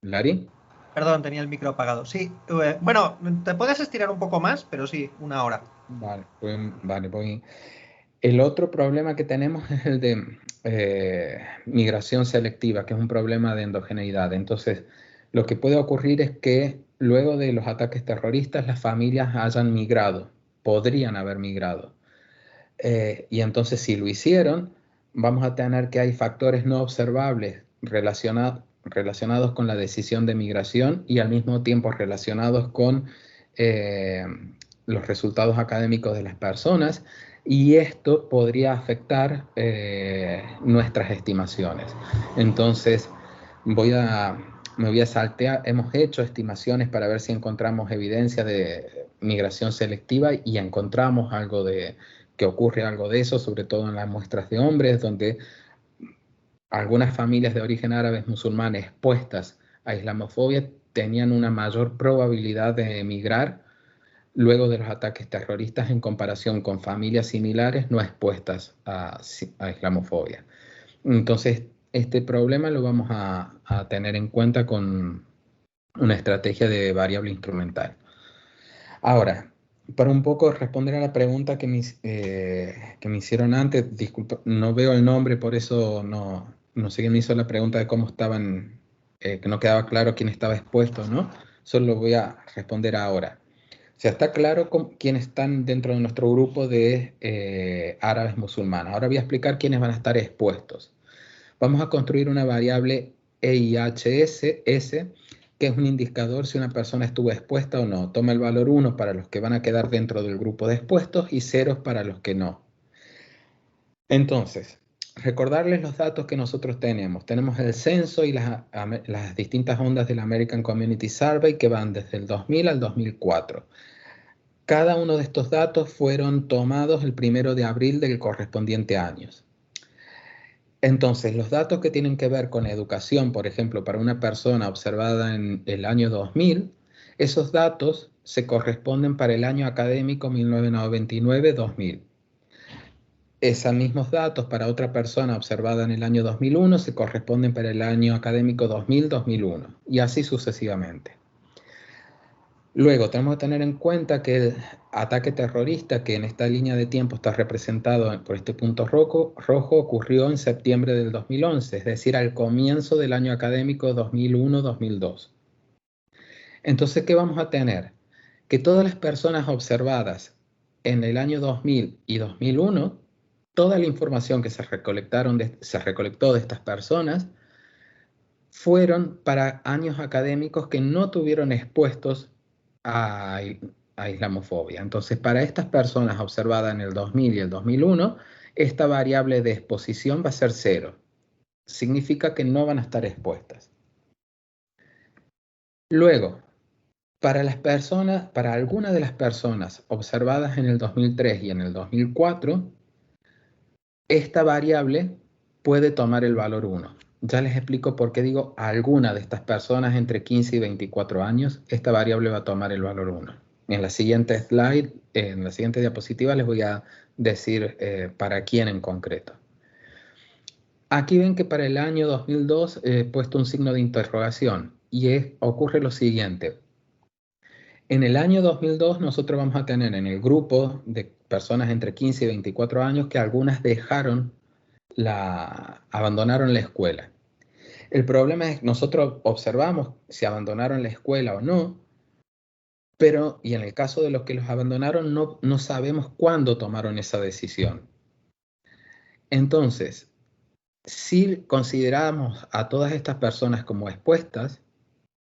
¿Lari? Perdón, tenía el micro apagado. Sí, bueno, te puedes estirar un poco más, pero sí, una hora. Vale, voy. El otro problema que tenemos es el de migración selectiva, que es un problema de endogeneidad. Entonces, lo que puede ocurrir es que luego de los ataques terroristas, las familias hayan migrado, podrían haber migrado. Y entonces, si lo hicieron, vamos a tener que hay factores no observables relacionados con la decisión de migración y al mismo tiempo relacionados con los resultados académicos de las personas, y esto podría afectar nuestras estimaciones. Entonces, me voy a saltear. Hemos hecho estimaciones para ver si encontramos evidencia de migración selectiva y encontramos que ocurre algo de eso, sobre todo en las muestras de hombres, donde algunas familias de origen árabe musulmán expuestas a islamofobia tenían una mayor probabilidad de emigrar luego de los ataques terroristas en comparación con familias similares no expuestas a islamofobia. Entonces, este problema lo vamos a tener en cuenta con una estrategia de variable instrumental. Ahora, para un poco responder a la pregunta que me hicieron antes, disculpa, no veo el nombre, por eso no sé quién me hizo la pregunta de cómo estaban, que no quedaba claro quién estaba expuesto, ¿no? Solo lo voy a responder ahora. O sea, está claro quiénes están dentro de nuestro grupo de árabes musulmanes. Ahora voy a explicar quiénes van a estar expuestos. Vamos a construir una variable EIHS, que es un indicador si una persona estuvo expuesta o no. Toma el valor 1 para los que van a quedar dentro del grupo de expuestos y 0 para los que no. Entonces, recordarles los datos que nosotros tenemos. Tenemos el censo y las distintas ondas del American Community Survey que van desde el 2000 al 2004. Cada uno de estos datos fueron tomados el 1 de abril del correspondiente año. Entonces, los datos que tienen que ver con educación, por ejemplo, para una persona observada en el año 2000, esos datos se corresponden para el año académico 1999-2000. Esos mismos datos para otra persona observada en el año 2001 se corresponden para el año académico 2000-2001, y así sucesivamente. Luego, tenemos que tener en cuenta que el ataque terrorista, que en esta línea de tiempo está representado por este punto rojo, ocurrió en septiembre del 2011, es decir, al comienzo del año académico 2001-2002. Entonces, ¿qué vamos a tener? Que todas las personas observadas en el año 2000 y 2001, toda la información que se recolectó de estas personas, fueron para años académicos que no tuvieron expuestos a islamofobia. Entonces, para estas personas observadas en el 2000 y el 2001, esta variable de exposición va a ser 0. Significa que no van a estar expuestas. Luego, para algunas de las personas observadas en el 2003 y en el 2004, esta variable puede tomar el valor 1. Ya les explico por qué digo a alguna de estas personas entre 15 y 24 años, esta variable va a tomar el valor 1. En la siguiente slide, en la siguiente diapositiva, les voy a decir para quién en concreto. Aquí ven que para el año 2002 he puesto un signo de interrogación y ocurre lo siguiente. En el año 2002 nosotros vamos a tener en el grupo de personas entre 15 y 24 años que algunas abandonaron la escuela. El problema es que nosotros observamos si abandonaron la escuela o no, pero, y en el caso de los que los abandonaron, no sabemos cuándo tomaron esa decisión. Entonces, si consideramos a todas estas personas como expuestas,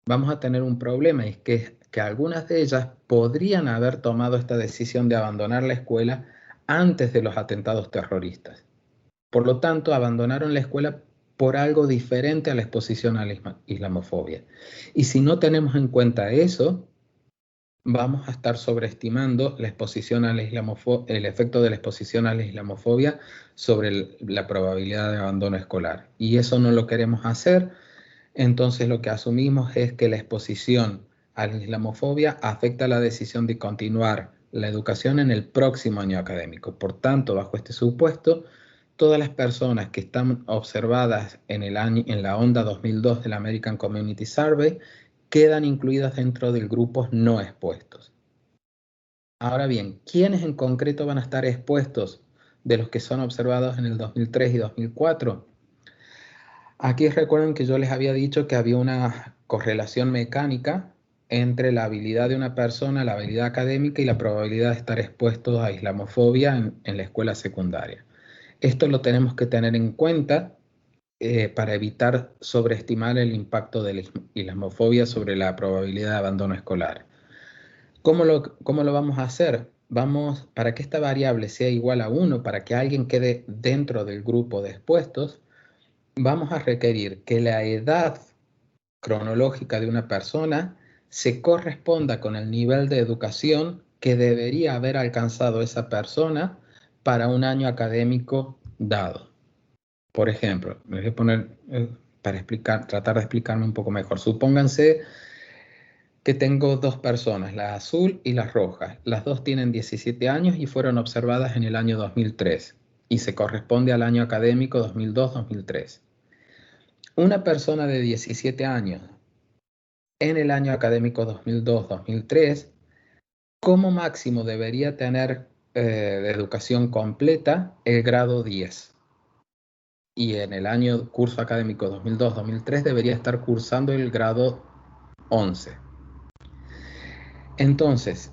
vamos a tener un problema, y es que algunas de ellas podrían haber tomado esta decisión de abandonar la escuela antes de los atentados terroristas. Por lo tanto, abandonaron la escuela por algo diferente a la exposición a la islamofobia. Y si no tenemos en cuenta eso, vamos a estar sobreestimando la exposición a la el efecto de la exposición a la islamofobia sobre la probabilidad de abandono escolar. Y eso no lo queremos hacer, entonces lo que asumimos es que la exposición a la islamofobia afecta la decisión de continuar la educación en el próximo año académico. Por tanto, bajo este supuesto, todas las personas que están observadas en la onda 2002 del American Community Survey quedan incluidas dentro del grupo no expuestos. Ahora bien, ¿quiénes en concreto van a estar expuestos de los que son observados en el 2003 y 2004? Aquí recuerden que yo les había dicho que había una correlación mecánica entre la habilidad de una persona, la habilidad académica y la probabilidad de estar expuestos a islamofobia en la escuela secundaria. Esto lo tenemos que tener en cuenta para evitar sobreestimar el impacto de la islamofobia sobre la probabilidad de abandono escolar. ¿Cómo lo vamos a hacer? Para que esta variable sea igual a 1, para que alguien quede dentro del grupo de expuestos, vamos a requerir que la edad cronológica de una persona se corresponda con el nivel de educación que debería haber alcanzado esa persona para un año académico dado. Por ejemplo, me voy a poner para tratar de explicarme un poco mejor. Supónganse que tengo dos personas, la azul y la roja. Las dos tienen 17 años y fueron observadas en el año 2003 y se corresponde al año académico 2002-2003. Una persona de 17 años en el año académico 2002-2003, como máximo debería tener de educación completa el grado 10. Y en el curso académico 2002-2003 debería estar cursando el grado 11. Entonces,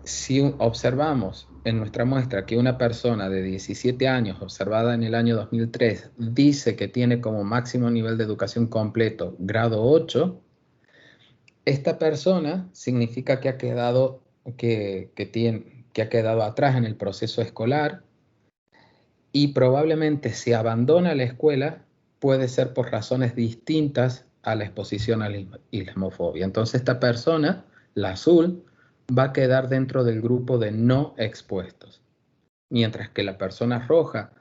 si observamos en nuestra muestra que una persona de 17 años observada en el año 2003 dice que tiene como máximo nivel de educación completo grado 8, esta persona significa que ha quedado, que ha quedado atrás en el proceso escolar y probablemente si abandona la escuela puede ser por razones distintas a la exposición a la islamofobia. Entonces esta persona, la azul, va a quedar dentro del grupo de no expuestos. Mientras que la persona roja,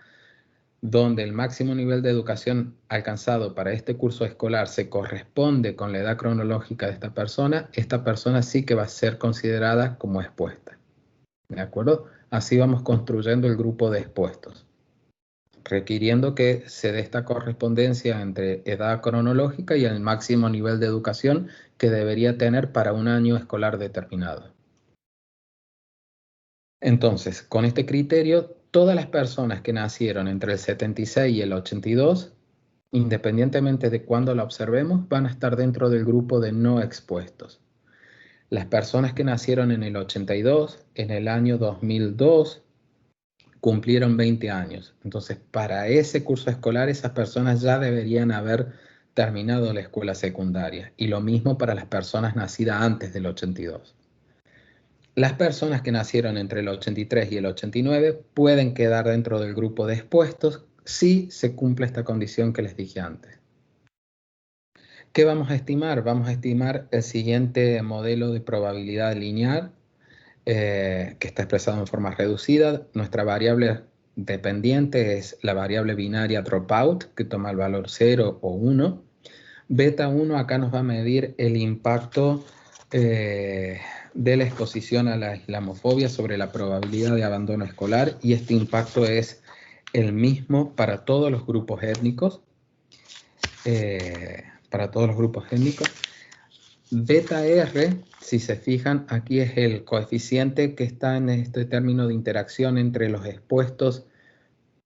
donde el máximo nivel de educación alcanzado para este curso escolar se corresponde con la edad cronológica de esta persona sí que va a ser considerada como expuesta. ¿De acuerdo? Así vamos construyendo el grupo de expuestos, requiriendo que se dé esta correspondencia entre edad cronológica y el máximo nivel de educación que debería tener para un año escolar determinado. Entonces, con este criterio, todas las personas que nacieron entre el 76 y el 82, independientemente de cuándo la observemos, van a estar dentro del grupo de no expuestos. Las personas que nacieron en el 82, en el año 2002, cumplieron 20 años. Entonces, para ese curso escolar, esas personas ya deberían haber terminado la escuela secundaria. Y lo mismo para las personas nacidas antes del 82. Las personas que nacieron entre el 83 y el 89 pueden quedar dentro del grupo de expuestos si se cumple esta condición que les dije antes. ¿Qué vamos a estimar? Vamos a estimar el siguiente modelo de probabilidad lineal que está expresado en forma reducida. Nuestra variable dependiente es la variable binaria dropout, que toma el valor 0 o 1. Beta 1 acá nos va a medir el impacto de la exposición a la islamofobia sobre la probabilidad de abandono escolar, y este impacto es el mismo para todos los grupos étnicos. Beta R, si se fijan, aquí es el coeficiente que está en este término de interacción entre los expuestos,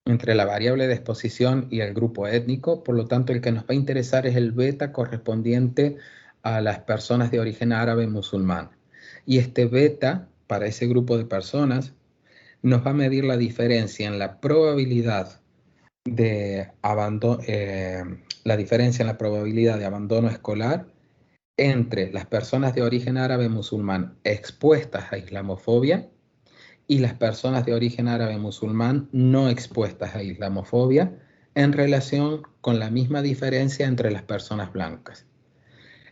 entre la variable de exposición y el grupo étnico. Por lo tanto, el que nos va a interesar es el beta correspondiente a las personas de origen árabe musulmán. Y este beta, para ese grupo de personas, nos va a medir la diferencia en la probabilidad de abandono, escolar entre las personas de origen árabe musulmán expuestas a islamofobia y las personas de origen árabe musulmán no expuestas a islamofobia en relación con la misma diferencia entre las personas blancas.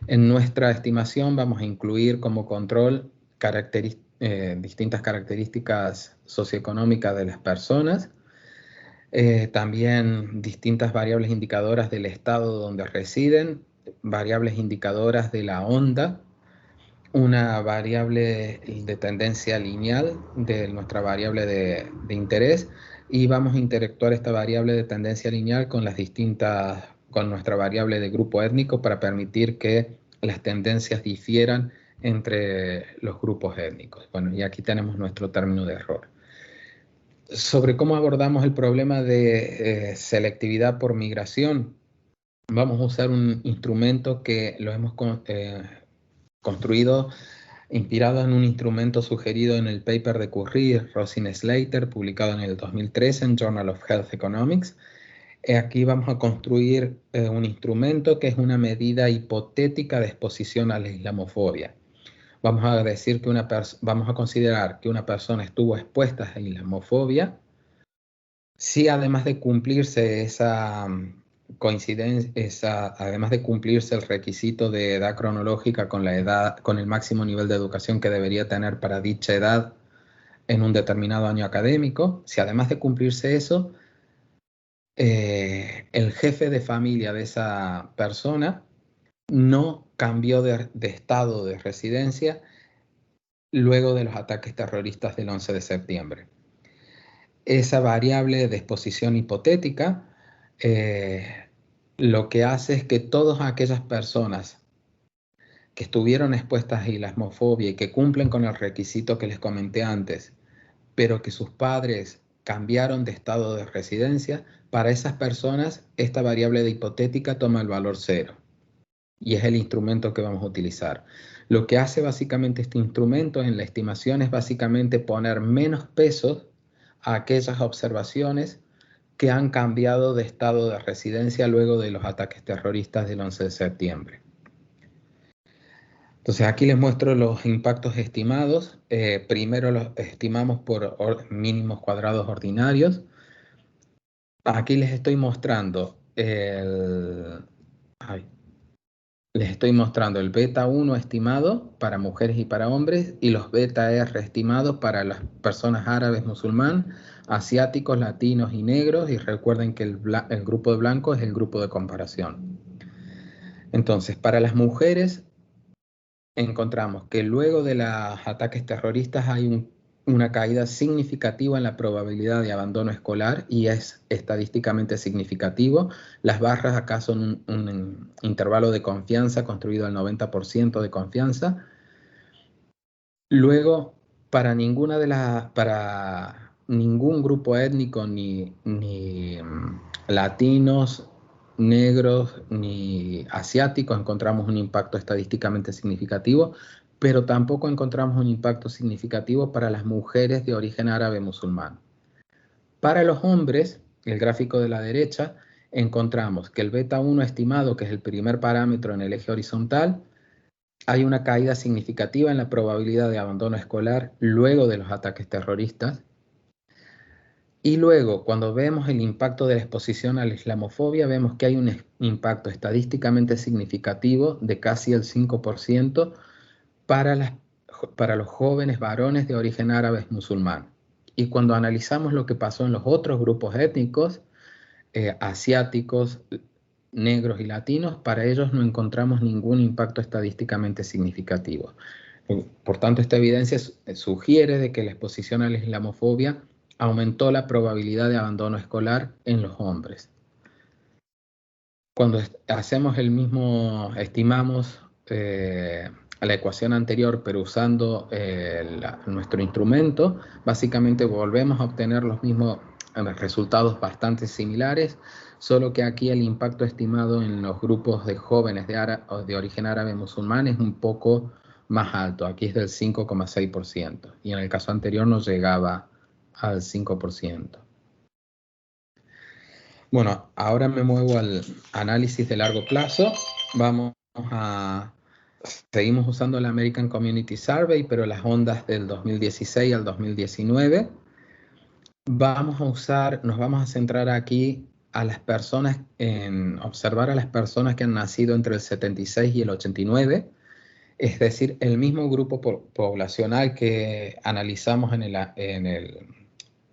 En nuestra estimación vamos a incluir como control distintas características socioeconómicas de las personas, también distintas variables indicadoras del estado donde residen, variables indicadoras de la onda, una variable de tendencia lineal de nuestra variable de interés, y vamos a interactuar esta variable de tendencia lineal con con nuestra variable de grupo étnico para permitir que las tendencias difieran entre los grupos étnicos. Bueno, y aquí tenemos nuestro término de error. Sobre cómo abordamos el problema de selectividad por migración, vamos a usar un instrumento que lo hemos construido inspirado en un instrumento sugerido en el paper de Curry, Rosin Slater, publicado en el 2013 en Journal of Health Economics. Aquí vamos a construir un instrumento que es una medida hipotética de exposición a la islamofobia. Vamos a considerar que una persona estuvo expuesta a la islamofobia si además de cumplirse esa coincidencia, además de cumplirse el requisito de edad cronológica con con el máximo nivel de educación que debería tener para dicha edad en un determinado año académico, si además de cumplirse eso, el jefe de familia de esa persona no cambió de estado de residencia luego de los ataques terroristas del 11 de septiembre. Esa variable de exposición hipotética lo que hace es que todas aquellas personas que estuvieron expuestas a islamofobia y que cumplen con el requisito que les comenté antes, pero que sus padres cambiaron de estado de residencia, para esas personas esta variable de hipotética toma el valor 0 y es el instrumento que vamos a utilizar. Lo que hace básicamente este instrumento en la estimación es básicamente poner menos pesos a aquellas observaciones que han cambiado de estado de residencia luego de los ataques terroristas del 11 de septiembre. Entonces aquí les muestro los impactos estimados. Primero los estimamos por mínimos cuadrados ordinarios. Aquí les estoy mostrando el beta 1 estimado para mujeres y para hombres y los beta R estimados para las personas árabes, musulmán, asiáticos, latinos y negros, y recuerden que el grupo de blancos es el grupo de comparación. Entonces, para las mujeres encontramos que luego de los ataques terroristas hay una caída significativa en la probabilidad de abandono escolar y es estadísticamente significativo. Las barras acá son un intervalo de confianza construido al 90% de confianza. Luego, para ningún grupo étnico, ni latinos, negros, ni asiáticos, encontramos un impacto estadísticamente significativo, pero tampoco encontramos un impacto significativo para las mujeres de origen árabe musulmán. Para los hombres, el gráfico de la derecha, encontramos que el beta 1 estimado, que es el primer parámetro en el eje horizontal, hay una caída significativa en la probabilidad de abandono escolar luego de los ataques terroristas. Y luego, cuando vemos el impacto de la exposición a la islamofobia, vemos que hay un impacto estadísticamente significativo de casi el 5% para los jóvenes varones de origen árabe musulmán. Y cuando analizamos lo que pasó en los otros grupos étnicos, asiáticos, negros y latinos, para ellos no encontramos ningún impacto estadísticamente significativo. Por tanto, esta evidencia sugiere de que la exposición a la islamofobia aumentó la probabilidad de abandono escolar en los hombres. Cuando hacemos estimamos la ecuación anterior, pero usando nuestro instrumento, básicamente volvemos a obtener los mismos resultados bastante similares, solo que aquí el impacto estimado en los grupos de jóvenes de origen árabe musulmán es un poco más alto. Aquí es del 5,6% y en el caso anterior no llegaba al 5%. Bueno, ahora me muevo al análisis de largo plazo. Vamos a seguimos usando la American Community Survey, pero las ondas del 2016 al 2019. Nos vamos a centrar aquí a las personas, en observar a las personas que han nacido entre el 76 y el 89, es decir, el mismo grupo poblacional que analizamos en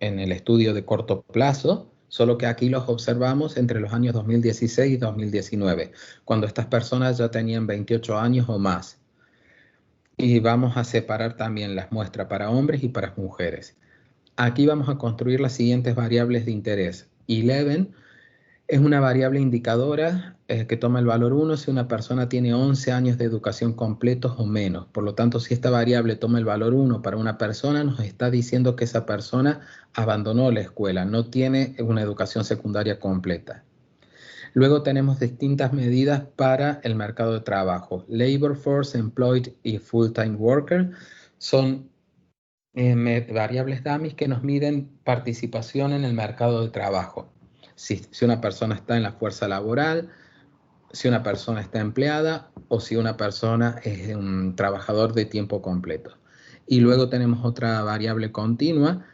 el estudio de corto plazo, solo que aquí los observamos entre los años 2016 y 2019, cuando estas personas ya tenían 28 años o más. Y vamos a separar también las muestras para hombres y para mujeres. Aquí vamos a construir las siguientes variables de interés. 11 es una variable indicadora que toma el valor 1 si una persona tiene 11 años de educación completos o menos. Por lo tanto, si esta variable toma el valor 1 para una persona, nos está diciendo que esa persona abandonó la escuela, no tiene una educación secundaria completa. Luego tenemos distintas medidas para el mercado de trabajo. Labor Force, Employed y Full-Time Worker son variables dummies que nos miden participación en el mercado de trabajo. Si una persona está en la fuerza laboral, si una persona está empleada o si una persona es un trabajador de tiempo completo. Y luego tenemos otra variable continua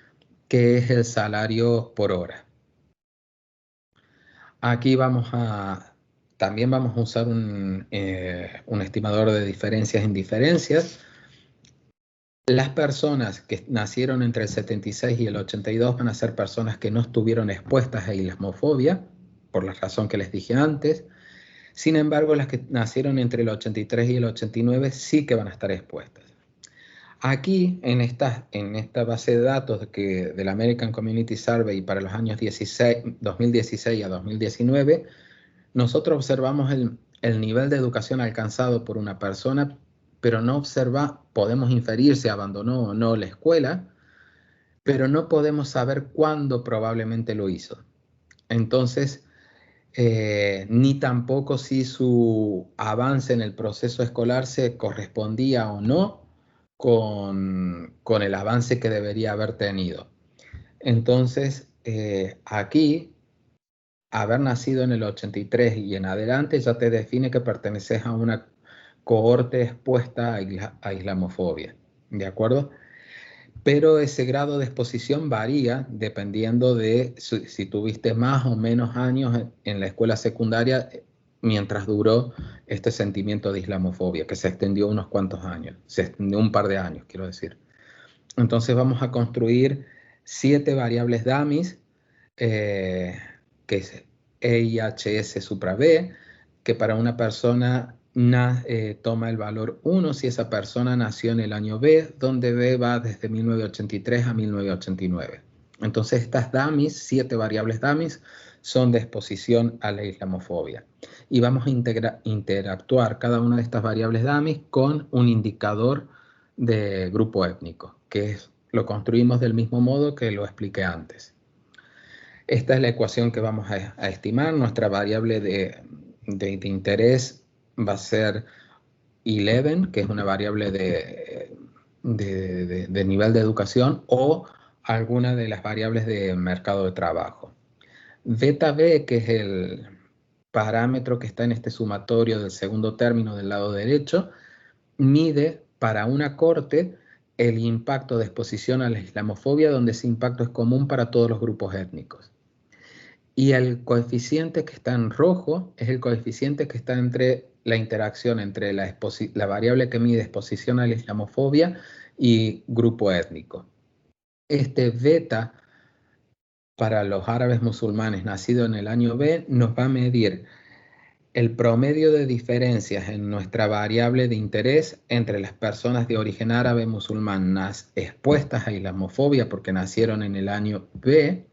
que es el salario por hora. Aquí también vamos a usar un estimador de diferencias en diferencias. Las personas que nacieron entre el 76 y el 82 van a ser personas que no estuvieron expuestas a islamofobia, por la razón que les dije antes. Sin embargo, las que nacieron entre el 83 y el 89 sí que van a estar expuestas. Aquí, en esta base de datos de la American Community Survey para los años 2016 a 2019, nosotros observamos el nivel de educación alcanzado por una persona, pero no podemos inferir si abandonó o no la escuela, pero no podemos saber cuándo probablemente lo hizo. Entonces, ni tampoco si su avance en el proceso escolar se correspondía o no con el avance que debería haber tenido. Entonces, aquí, haber nacido en el 83 y en adelante ya te define que perteneces a una cohorte expuesta a islamofobia, ¿de acuerdo? Pero ese grado de exposición varía dependiendo de si tuviste más o menos años en la escuela secundaria mientras duró este sentimiento de islamofobia, que se extendió unos cuantos años, se extendió un par de años, quiero decir. Entonces vamos a construir 7 variables dummies, que es EIHS supra B, que para una persona toma el valor 1 si esa persona nació en el año B, donde B va desde 1983 a 1989. Entonces estas dummies, 7 variables dummies, son de exposición a la islamofobia. Y vamos a interactuar cada una de estas variables dummies con un indicador de grupo étnico, que lo construimos del mismo modo que lo expliqué antes. Esta es la ecuación que vamos a estimar. Nuestra variable de interés va a ser 11, que es una variable de nivel de educación, o alguna de las variables de mercado de trabajo. Beta B, que es el parámetro que está en este sumatorio del segundo término del lado derecho, mide para una corte el impacto de exposición a la islamofobia, donde ese impacto es común para todos los grupos étnicos. Y el coeficiente que está en rojo es el coeficiente que está entre la interacción entre la variable que mide exposición a la islamofobia y grupo étnico. Este beta para los árabes musulmanes nacidos en el año B nos va a medir el promedio de diferencias en nuestra variable de interés entre las personas de origen árabe musulmán expuestas a islamofobia porque nacieron en el año B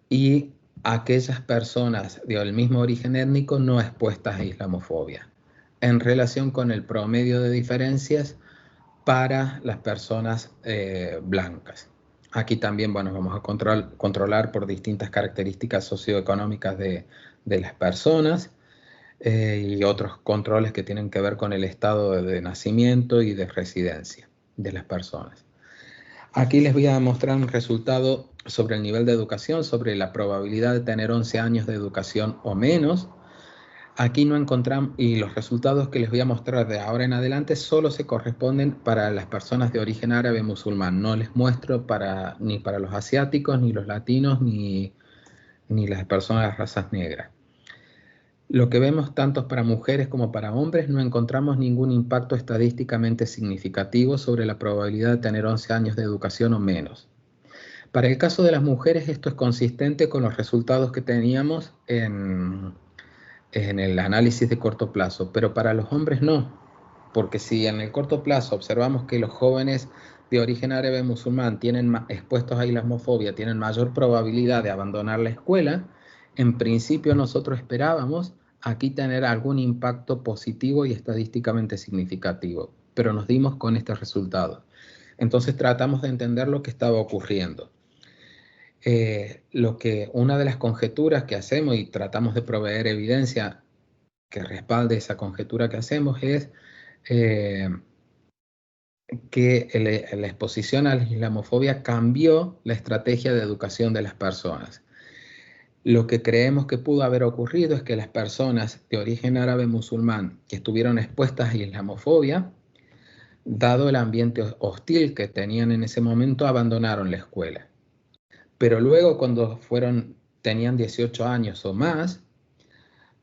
y aquellas personas del mismo origen étnico no expuestas a islamofobia, en relación con el promedio de diferencias para las personas blancas. Aquí también, bueno, vamos a controlar por distintas características socioeconómicas de las personas y otros controles que tienen que ver con el estado de nacimiento y de residencia de las personas. Aquí les voy a mostrar un resultado sobre el nivel de educación, sobre la probabilidad de tener 11 años de educación o menos. Aquí no encontramos, y los resultados que les voy a mostrar de ahora en adelante solo se corresponden para las personas de origen árabe musulmán. No les muestro ni para los asiáticos, ni los latinos, ni las personas de razas negras. Lo que vemos tanto para mujeres como para hombres, no encontramos ningún impacto estadísticamente significativo sobre la probabilidad de tener 11 años de educación o menos. Para el caso de las mujeres, esto es consistente con los resultados que teníamos en el análisis de corto plazo, pero para los hombres no, porque si en el corto plazo observamos que los jóvenes de origen árabe musulmán expuestos a islamofobia tienen mayor probabilidad de abandonar la escuela, en principio nosotros esperábamos aquí tener algún impacto positivo y estadísticamente significativo, pero nos dimos con este resultado. Entonces tratamos de entender lo que estaba ocurriendo. Una de las conjeturas que hacemos y tratamos de proveer evidencia que respalde esa conjetura que hacemos es que la exposición a la islamofobia cambió la estrategia de educación de las personas. Lo que creemos que pudo haber ocurrido es que las personas de origen árabe musulmán que estuvieron expuestas a islamofobia, dado el ambiente hostil que tenían en ese momento, abandonaron la escuela. Pero luego, cuando tenían 18 años o más,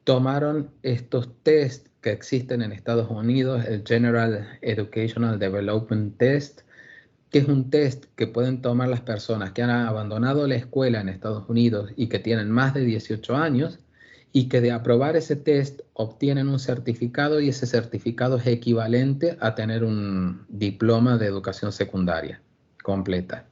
tomaron estos test que existen en Estados Unidos, el General Educational Development Test, que es un test que pueden tomar las personas que han abandonado la escuela en Estados Unidos y que tienen más de 18 años, y que de aprobar ese test obtienen un certificado, y ese certificado es equivalente a tener un diploma de educación secundaria completa.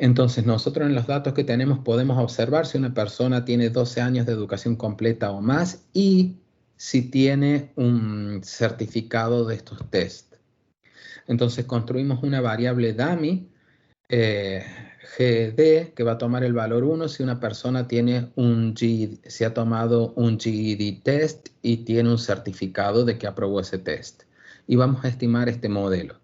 Entonces, nosotros en los datos que tenemos podemos observar si una persona tiene 12 años de educación completa o más y si tiene un certificado de estos test. Entonces, construimos una variable dummy, GED, que va a tomar el valor 1 si una persona tiene si ha tomado un GED test y tiene un certificado de que aprobó ese test. Y vamos a estimar este modelo.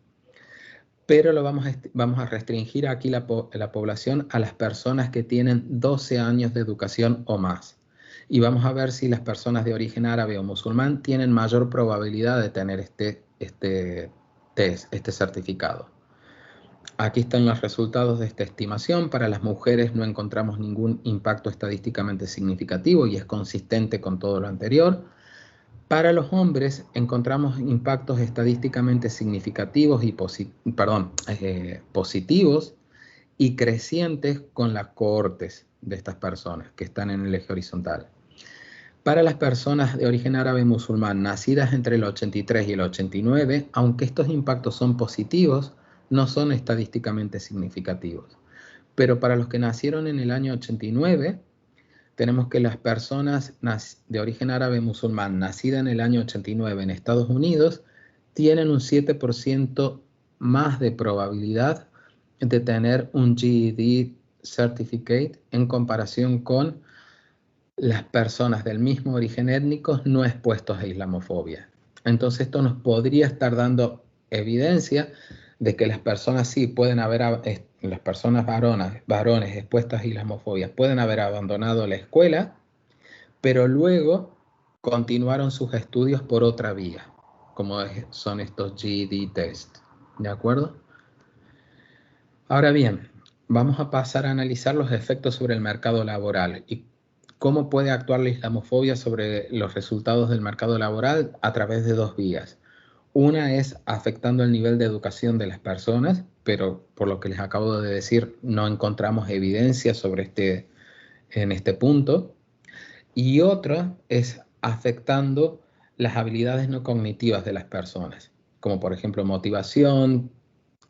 Pero vamos a restringir aquí la población a las personas que tienen 12 años de educación o más. Y vamos a ver si las personas de origen árabe o musulmán tienen mayor probabilidad de tener este test, este certificado. Aquí están los resultados de esta estimación. Para las mujeres no encontramos ningún impacto estadísticamente significativo y es consistente con todo lo anterior. Para los hombres encontramos impactos estadísticamente significativos y positivos y crecientes con las cohortes de estas personas que están en el eje horizontal. Para las personas de origen árabe musulmán nacidas entre el 83 y el 89, aunque estos impactos son positivos, no son estadísticamente significativos. Pero para los que nacieron en el año 89, tenemos que las personas de origen árabe musulmán nacidas en el año 89 en Estados Unidos tienen un 7% más de probabilidad de tener un GED Certificate en comparación con las personas del mismo origen étnico no expuestos a islamofobia. Entonces esto nos podría estar dando evidencia de que las personas sí pueden las personas varones expuestas a islamofobia pueden haber abandonado la escuela, pero luego continuaron sus estudios por otra vía, como son estos GED test. ¿De acuerdo? Ahora bien, vamos a pasar a analizar los efectos sobre el mercado laboral y cómo puede actuar la islamofobia sobre los resultados del mercado laboral a través de dos vías. Una es afectando el nivel de educación de las personas, pero por lo que les acabo de decir, no encontramos evidencia en este punto. Y otra es afectando las habilidades no cognitivas de las personas, como por ejemplo motivación,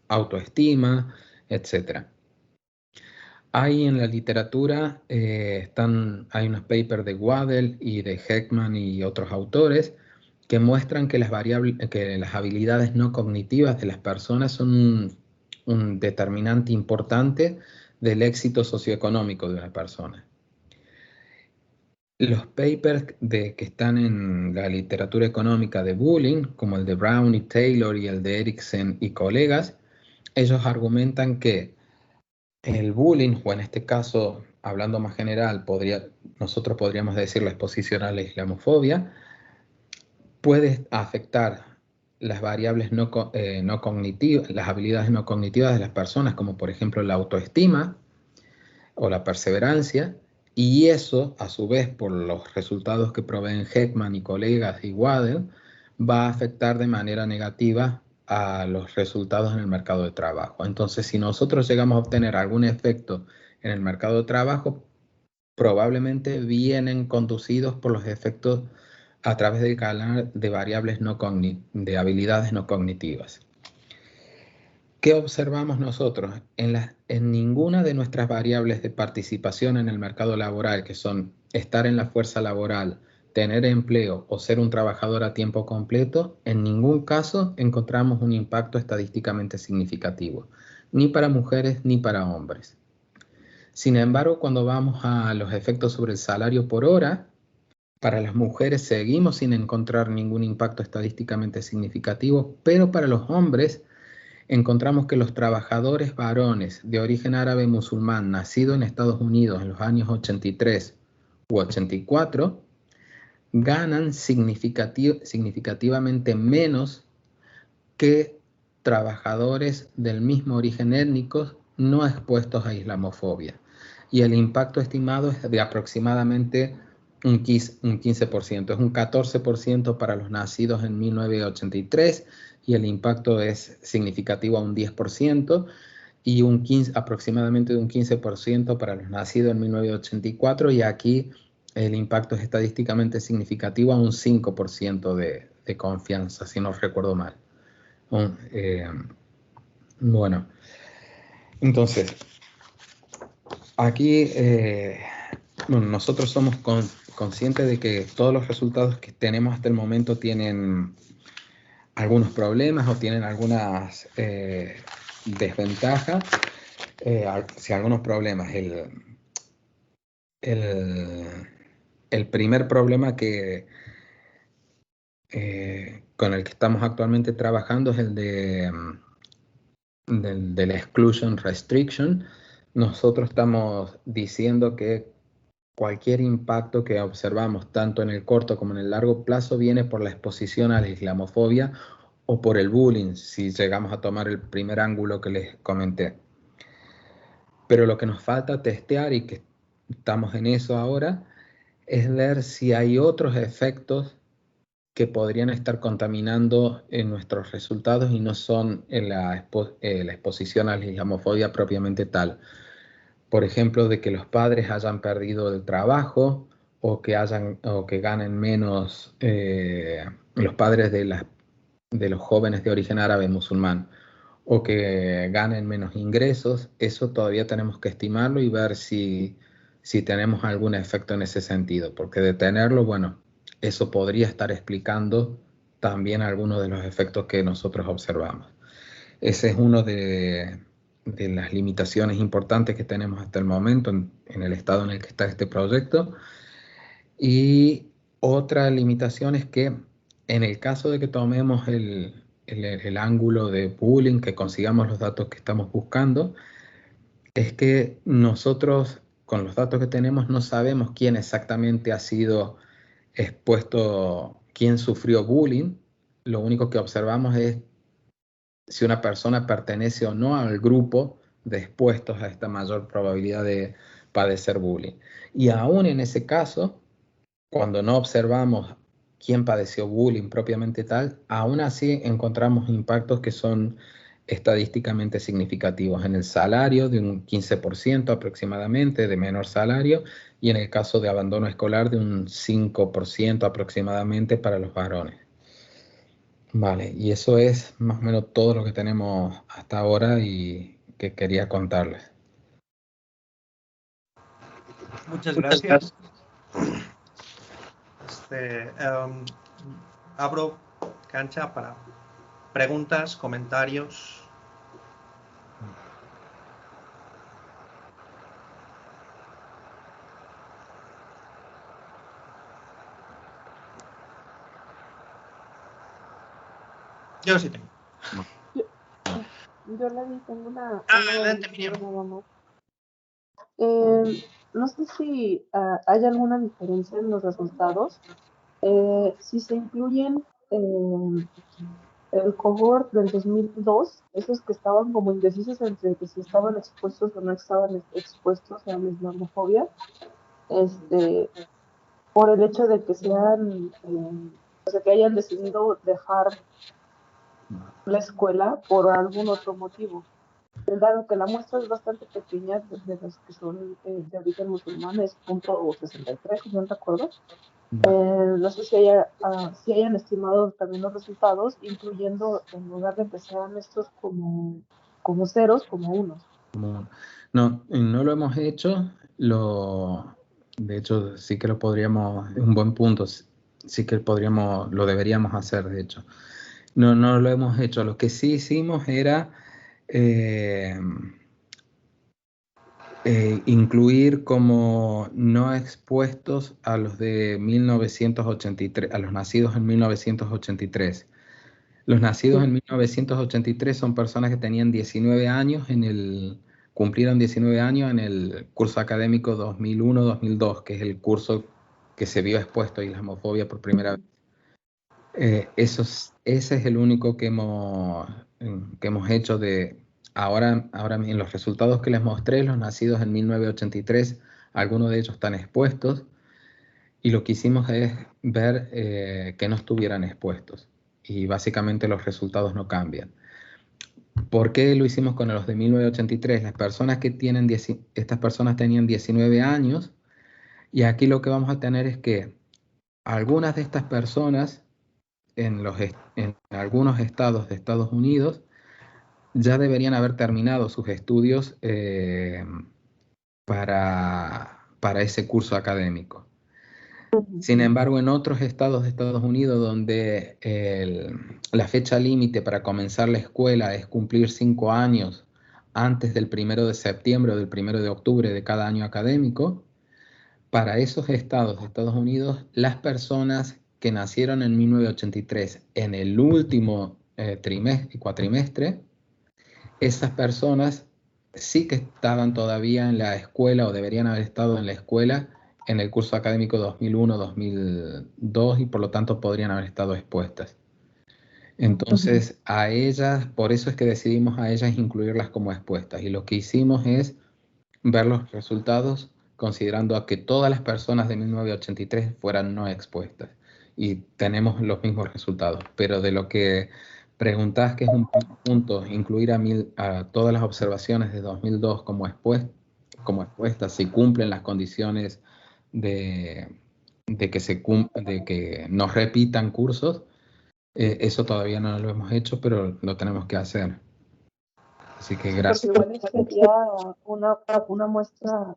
autoestima, etc. Hay en la literatura, hay unos papers de Waddell y de Heckman y otros autores que muestran que las habilidades no cognitivas de las personas son un determinante importante del éxito socioeconómico de una persona. Los papers que están en la literatura económica de Bulling, como el de Brown y Taylor y el de Erikson y colegas, ellos argumentan que el bullying, o en este caso hablando más general, nosotros podríamos decir la exposición a la islamofobia, puede afectar las variables no cognitivas, las habilidades no cognitivas de las personas, como por ejemplo la autoestima o la perseverancia, y eso, a su vez, por los resultados que proveen Heckman y colegas y Waddell, va a afectar de manera negativa a los resultados en el mercado de trabajo. Entonces, si nosotros llegamos a obtener algún efecto en el mercado de trabajo, probablemente vienen conducidos por los efectos a través del canal de variables de habilidades no cognitivas. ¿Qué observamos nosotros? En ninguna de nuestras variables de participación en el mercado laboral, que son estar en la fuerza laboral, tener empleo o ser un trabajador a tiempo completo, en ningún caso encontramos un impacto estadísticamente significativo, ni para mujeres ni para hombres. Sin embargo, cuando vamos a los efectos sobre el salario por hora, para las mujeres seguimos sin encontrar ningún impacto estadísticamente significativo, pero para los hombres encontramos que los trabajadores varones de origen árabe musulmán nacidos en Estados Unidos en los años 83 u 84 ganan significativamente menos que trabajadores del mismo origen étnico no expuestos a islamofobia. Y el impacto estimado es de aproximadamente un 15%. Es un 14% para los nacidos en 1983 y el impacto es significativo a un 10% y aproximadamente de un 15% para los nacidos en 1984 y aquí el impacto es estadísticamente significativo a un 5% de confianza, si no recuerdo mal. Bueno, entonces, aquí nosotros somos conscientes de que todos los resultados que tenemos hasta el momento tienen algunos problemas o tienen algunas desventajas. Si algunos problemas. El primer problema con el que estamos actualmente trabajando es el de la exclusion restriction. Nosotros estamos diciendo que cualquier impacto que observamos tanto en el corto como en el largo plazo viene por la exposición a la islamofobia o por el bullying, si llegamos a tomar el primer ángulo que les comenté. Pero lo que nos falta testear, y que estamos en eso ahora, es ver si hay otros efectos que podrían estar contaminando en nuestros resultados y no son en la exposición a la islamofobia propiamente tal. Por ejemplo, de que los padres hayan perdido el trabajo o que ganen menos los padres de los jóvenes de origen árabe musulmán o que ganen menos ingresos. Eso todavía tenemos que estimarlo y ver si tenemos algún efecto en ese sentido, porque de tenerlo, bueno, eso podría estar explicando también algunos de los efectos que nosotros observamos. Ese es uno de las limitaciones importantes que tenemos hasta el momento en el estado en el que está este proyecto. Y otra limitación es que en el caso de que tomemos el ángulo de bullying, que consigamos los datos que estamos buscando, es que nosotros con los datos que tenemos no sabemos quién exactamente ha sido expuesto, quién sufrió bullying. Lo único que observamos es si una persona pertenece o no al grupo de expuestos a esta mayor probabilidad de padecer bullying. Y aún en ese caso, cuando no observamos quién padeció bullying propiamente tal, aún así encontramos impactos que son estadísticamente significativos en el salario de un 15% aproximadamente de menor salario y en el caso de abandono escolar de un 5% aproximadamente para los varones. Vale, y eso es más o menos todo lo que tenemos hasta ahora y que quería contarles. Muchas gracias. Abro cancha para preguntas, comentarios. Yo sí tengo. Yo la vi, tengo una Adelante, Miriam. nada más. no sé si hay alguna diferencia en los resultados. Si se incluyen el cohort del 2002, esos que estaban como indecisos entre que si estaban expuestos o no estaban expuestos a la islamofobia, este, por el hecho de que sean, o sea, que hayan decidido dejar la escuela por algún otro motivo. Dado que la muestra es bastante pequeña de los que son de origen musulmán, es .63, si no recuerdo. No sé si hayan estimado también los resultados, incluyendo en lugar de que sean estos como ceros, como unos. No, no lo hemos hecho. De hecho, sí que lo podríamos, es un buen punto, sí que podríamos, lo deberíamos hacer, de hecho. No lo hemos hecho. Lo que sí hicimos era incluir como no expuestos a los de 1983, a los nacidos en 1983. Los nacidos en 1983 son personas que tenían 19 años cumplieron 19 años en el curso académico 2001-2002, que es el curso que se vio expuesto a islamofobia por primera vez. Ese es el único que hemos hecho de ahora en los resultados que les mostré, los nacidos en 1983, algunos de ellos están expuestos, y lo que hicimos es ver que no estuvieran expuestos, y básicamente los resultados no cambian. ¿Por qué lo hicimos con los de 1983? Estas personas tenían 19 años, y aquí lo que vamos a tener es que algunas de estas personas en algunos estados de Estados Unidos ya deberían haber terminado sus estudios para ese curso académico. Sin embargo, en otros estados de Estados Unidos donde la fecha límite para comenzar la escuela es cumplir 5 años antes del 1 de septiembre o del 1 de octubre de cada año académico, para esos estados de Estados Unidos, las personas que nacieron en 1983 en el último cuatrimestre, esas personas sí que estaban todavía en la escuela o deberían haber estado en la escuela en el curso académico 2001-2002 y por lo tanto podrían haber estado expuestas. Entonces, a ellas, por eso es que decidimos a ellas incluirlas como expuestas, y lo que hicimos es ver los resultados considerando a que todas las personas de 1983 fueran no expuestas, y tenemos los mismos resultados. Pero de lo que preguntás, que es un punto, incluir a todas las observaciones de 2002 como expuestas, si cumplen las condiciones de que no repitan cursos, eso todavía no lo hemos hecho, pero lo tenemos que hacer. Así que gracias. Porque igual sería una muestra,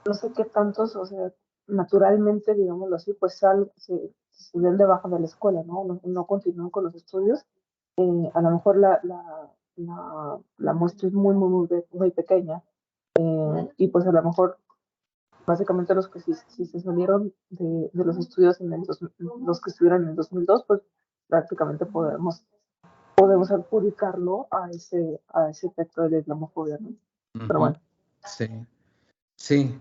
no sé qué tantos, o sea, naturalmente, digámoslo así, pues se den de baja de la escuela, ¿no? No continúan con los estudios. A lo mejor la muestra es muy pequeña, y pues a lo mejor básicamente los que sí se salieron de los estudios los que estuvieron en el 2002, pues prácticamente podemos adjudicarlo a ese efecto de la islamofobia, ¿no? Pero bueno. Sí,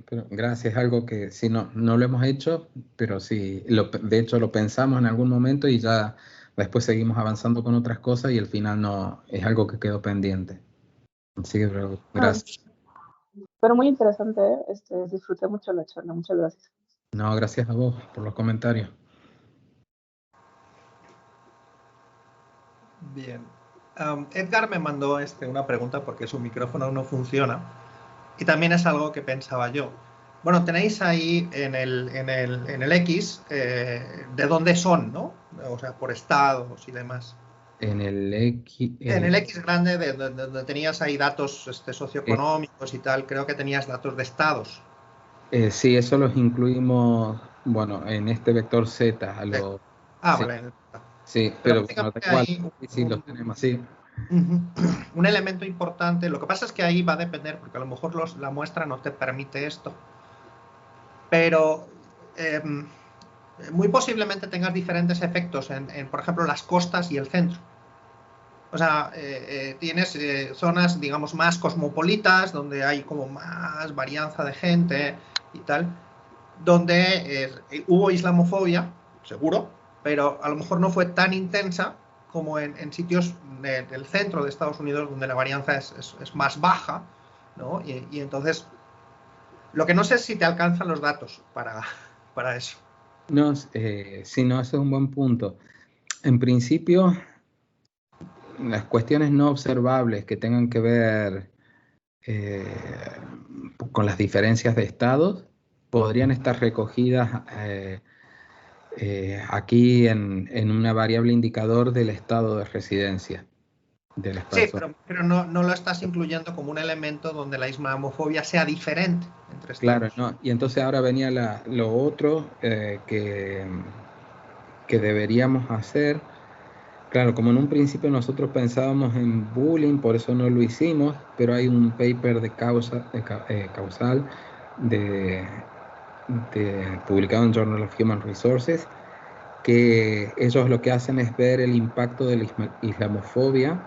pero gracias, es algo que sí, no lo hemos hecho, pero sí, de hecho lo pensamos en algún momento y ya después seguimos avanzando con otras cosas y al final no, es algo que quedó pendiente. Así que gracias. Pero muy interesante, ¿eh? Disfruté mucho la charla, muchas gracias. No, gracias a vos por los comentarios. Bien. Edgar me mandó una pregunta porque su micrófono no funciona. Y también es algo que pensaba yo. Bueno, tenéis ahí en el X de dónde son, ¿no? O sea, por estados y demás. En el X. En el X grande, donde tenías ahí datos socioeconómicos y tal, creo que tenías datos de estados. Sí, eso los incluimos, bueno, en este vector Z. Sí. Vale. Sí, pero bueno, da igual, sí, los tenemos así. Un elemento importante, lo que pasa es que ahí va a depender, porque a lo mejor la muestra no te permite esto, pero muy posiblemente tengas diferentes efectos en, por ejemplo, las costas y el centro. O sea, tienes zonas, digamos, más cosmopolitas, donde hay como más varianza de gente y tal, donde hubo islamofobia, seguro, pero a lo mejor no fue tan intensa como en sitios del centro de Estados Unidos, donde la varianza es más baja, ¿no? Y entonces, lo que no sé es si te alcanzan los datos para eso. No, sí, no, ese es un buen punto. En principio, las cuestiones no observables que tengan que ver con las diferencias de estados podrían estar recogidas aquí en una variable indicador del estado de residencia de las Sí, personas. pero no lo estás incluyendo como un elemento donde la islamofobia sea diferente entre Claro, estados. ¿no? Y entonces ahora venía lo otro que deberíamos hacer. Claro, como en un principio nosotros pensábamos en bullying, por eso no lo hicimos, pero hay un paper de causal de, publicado en Journal of Human Resources, que ellos lo que hacen es ver el impacto de la islamofobia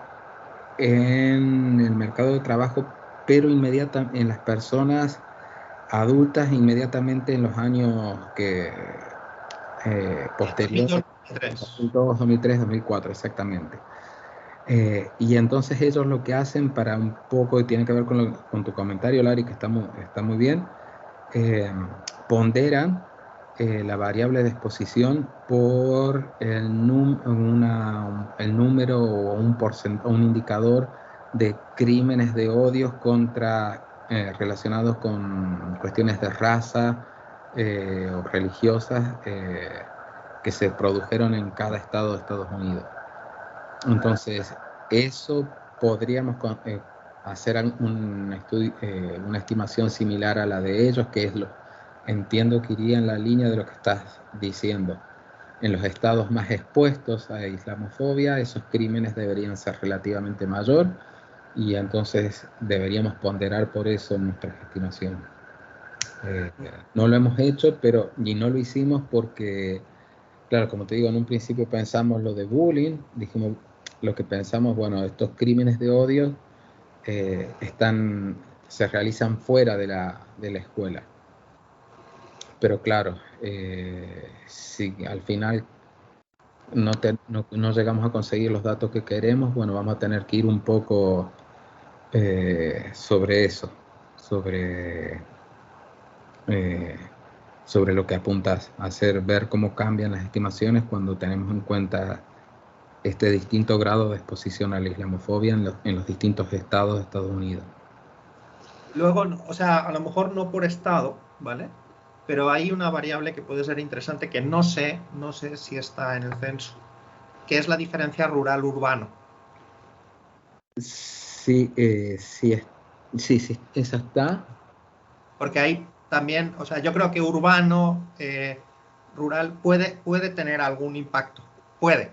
en el mercado de trabajo, pero inmediatamente en las personas adultas, inmediatamente en los años posteriores, 2002-2003. 2002, 2003, 2004, exactamente. Y entonces ellos lo que hacen para un poco, y tiene que ver con tu comentario, Larry, que está muy bien, eh, ponderan la variable de exposición por el número o un indicador de crímenes de odio relacionados con cuestiones de raza o religiosas que se produjeron en cada estado de Estados Unidos. Entonces, eso podríamos hacer una estimación similar a la de ellos, que entiendo que iría en la línea de lo que estás diciendo. En los estados más expuestos a islamofobia, esos crímenes deberían ser relativamente mayor y entonces deberíamos ponderar por eso nuestras estimaciones. No lo hemos hecho, y no lo hicimos porque, claro, como te digo, en un principio pensamos lo de bullying, dijimos lo que pensamos, bueno, estos crímenes de odio se realizan fuera de la escuela. Pero claro, si al final no llegamos a conseguir los datos que queremos, bueno, vamos a tener que ir un poco sobre eso, sobre, eh, sobre lo que apuntas, ver cómo cambian las estimaciones cuando tenemos en cuenta este distinto grado de exposición a la islamofobia en los distintos estados de Estados Unidos. Luego, o sea, a lo mejor no por estado, ¿vale? Pero hay una variable que puede ser interesante que no sé si está en el censo, que es la diferencia rural-urbano. Sí, sí, esa está. Porque hay también, o sea, yo creo que urbano, rural, puede tener algún impacto. Puede,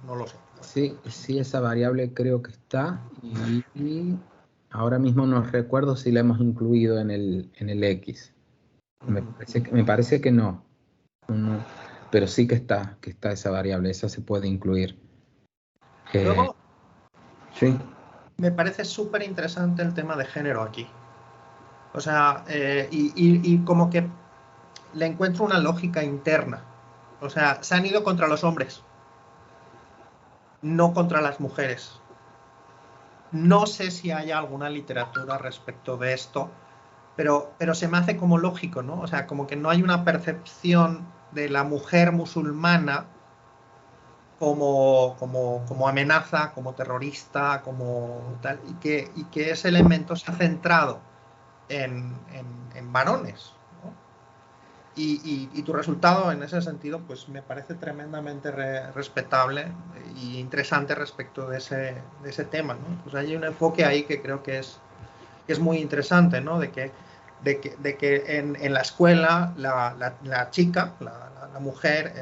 no lo sé. Sí, esa variable creo que está y ahora mismo no recuerdo si la hemos incluido en el X. Me parece que no, pero sí que está esa variable, esa se puede incluir. Luego, Sí. me parece súper interesante el tema de género aquí. O sea, y como que le encuentro una lógica interna. O sea, se han ido contra los hombres, no contra las mujeres. No sé si hay alguna literatura respecto de esto, pero se me hace como lógico, ¿no? O sea, como que no hay una percepción de la mujer musulmana como amenaza, como terrorista, como tal, y que ese elemento se ha centrado en varones, ¿no? Y tu resultado en ese sentido pues me parece tremendamente respetable e interesante respecto de ese tema, ¿no? Pues hay un enfoque ahí que creo que es muy interesante, ¿no? De que en la escuela la chica, la mujer,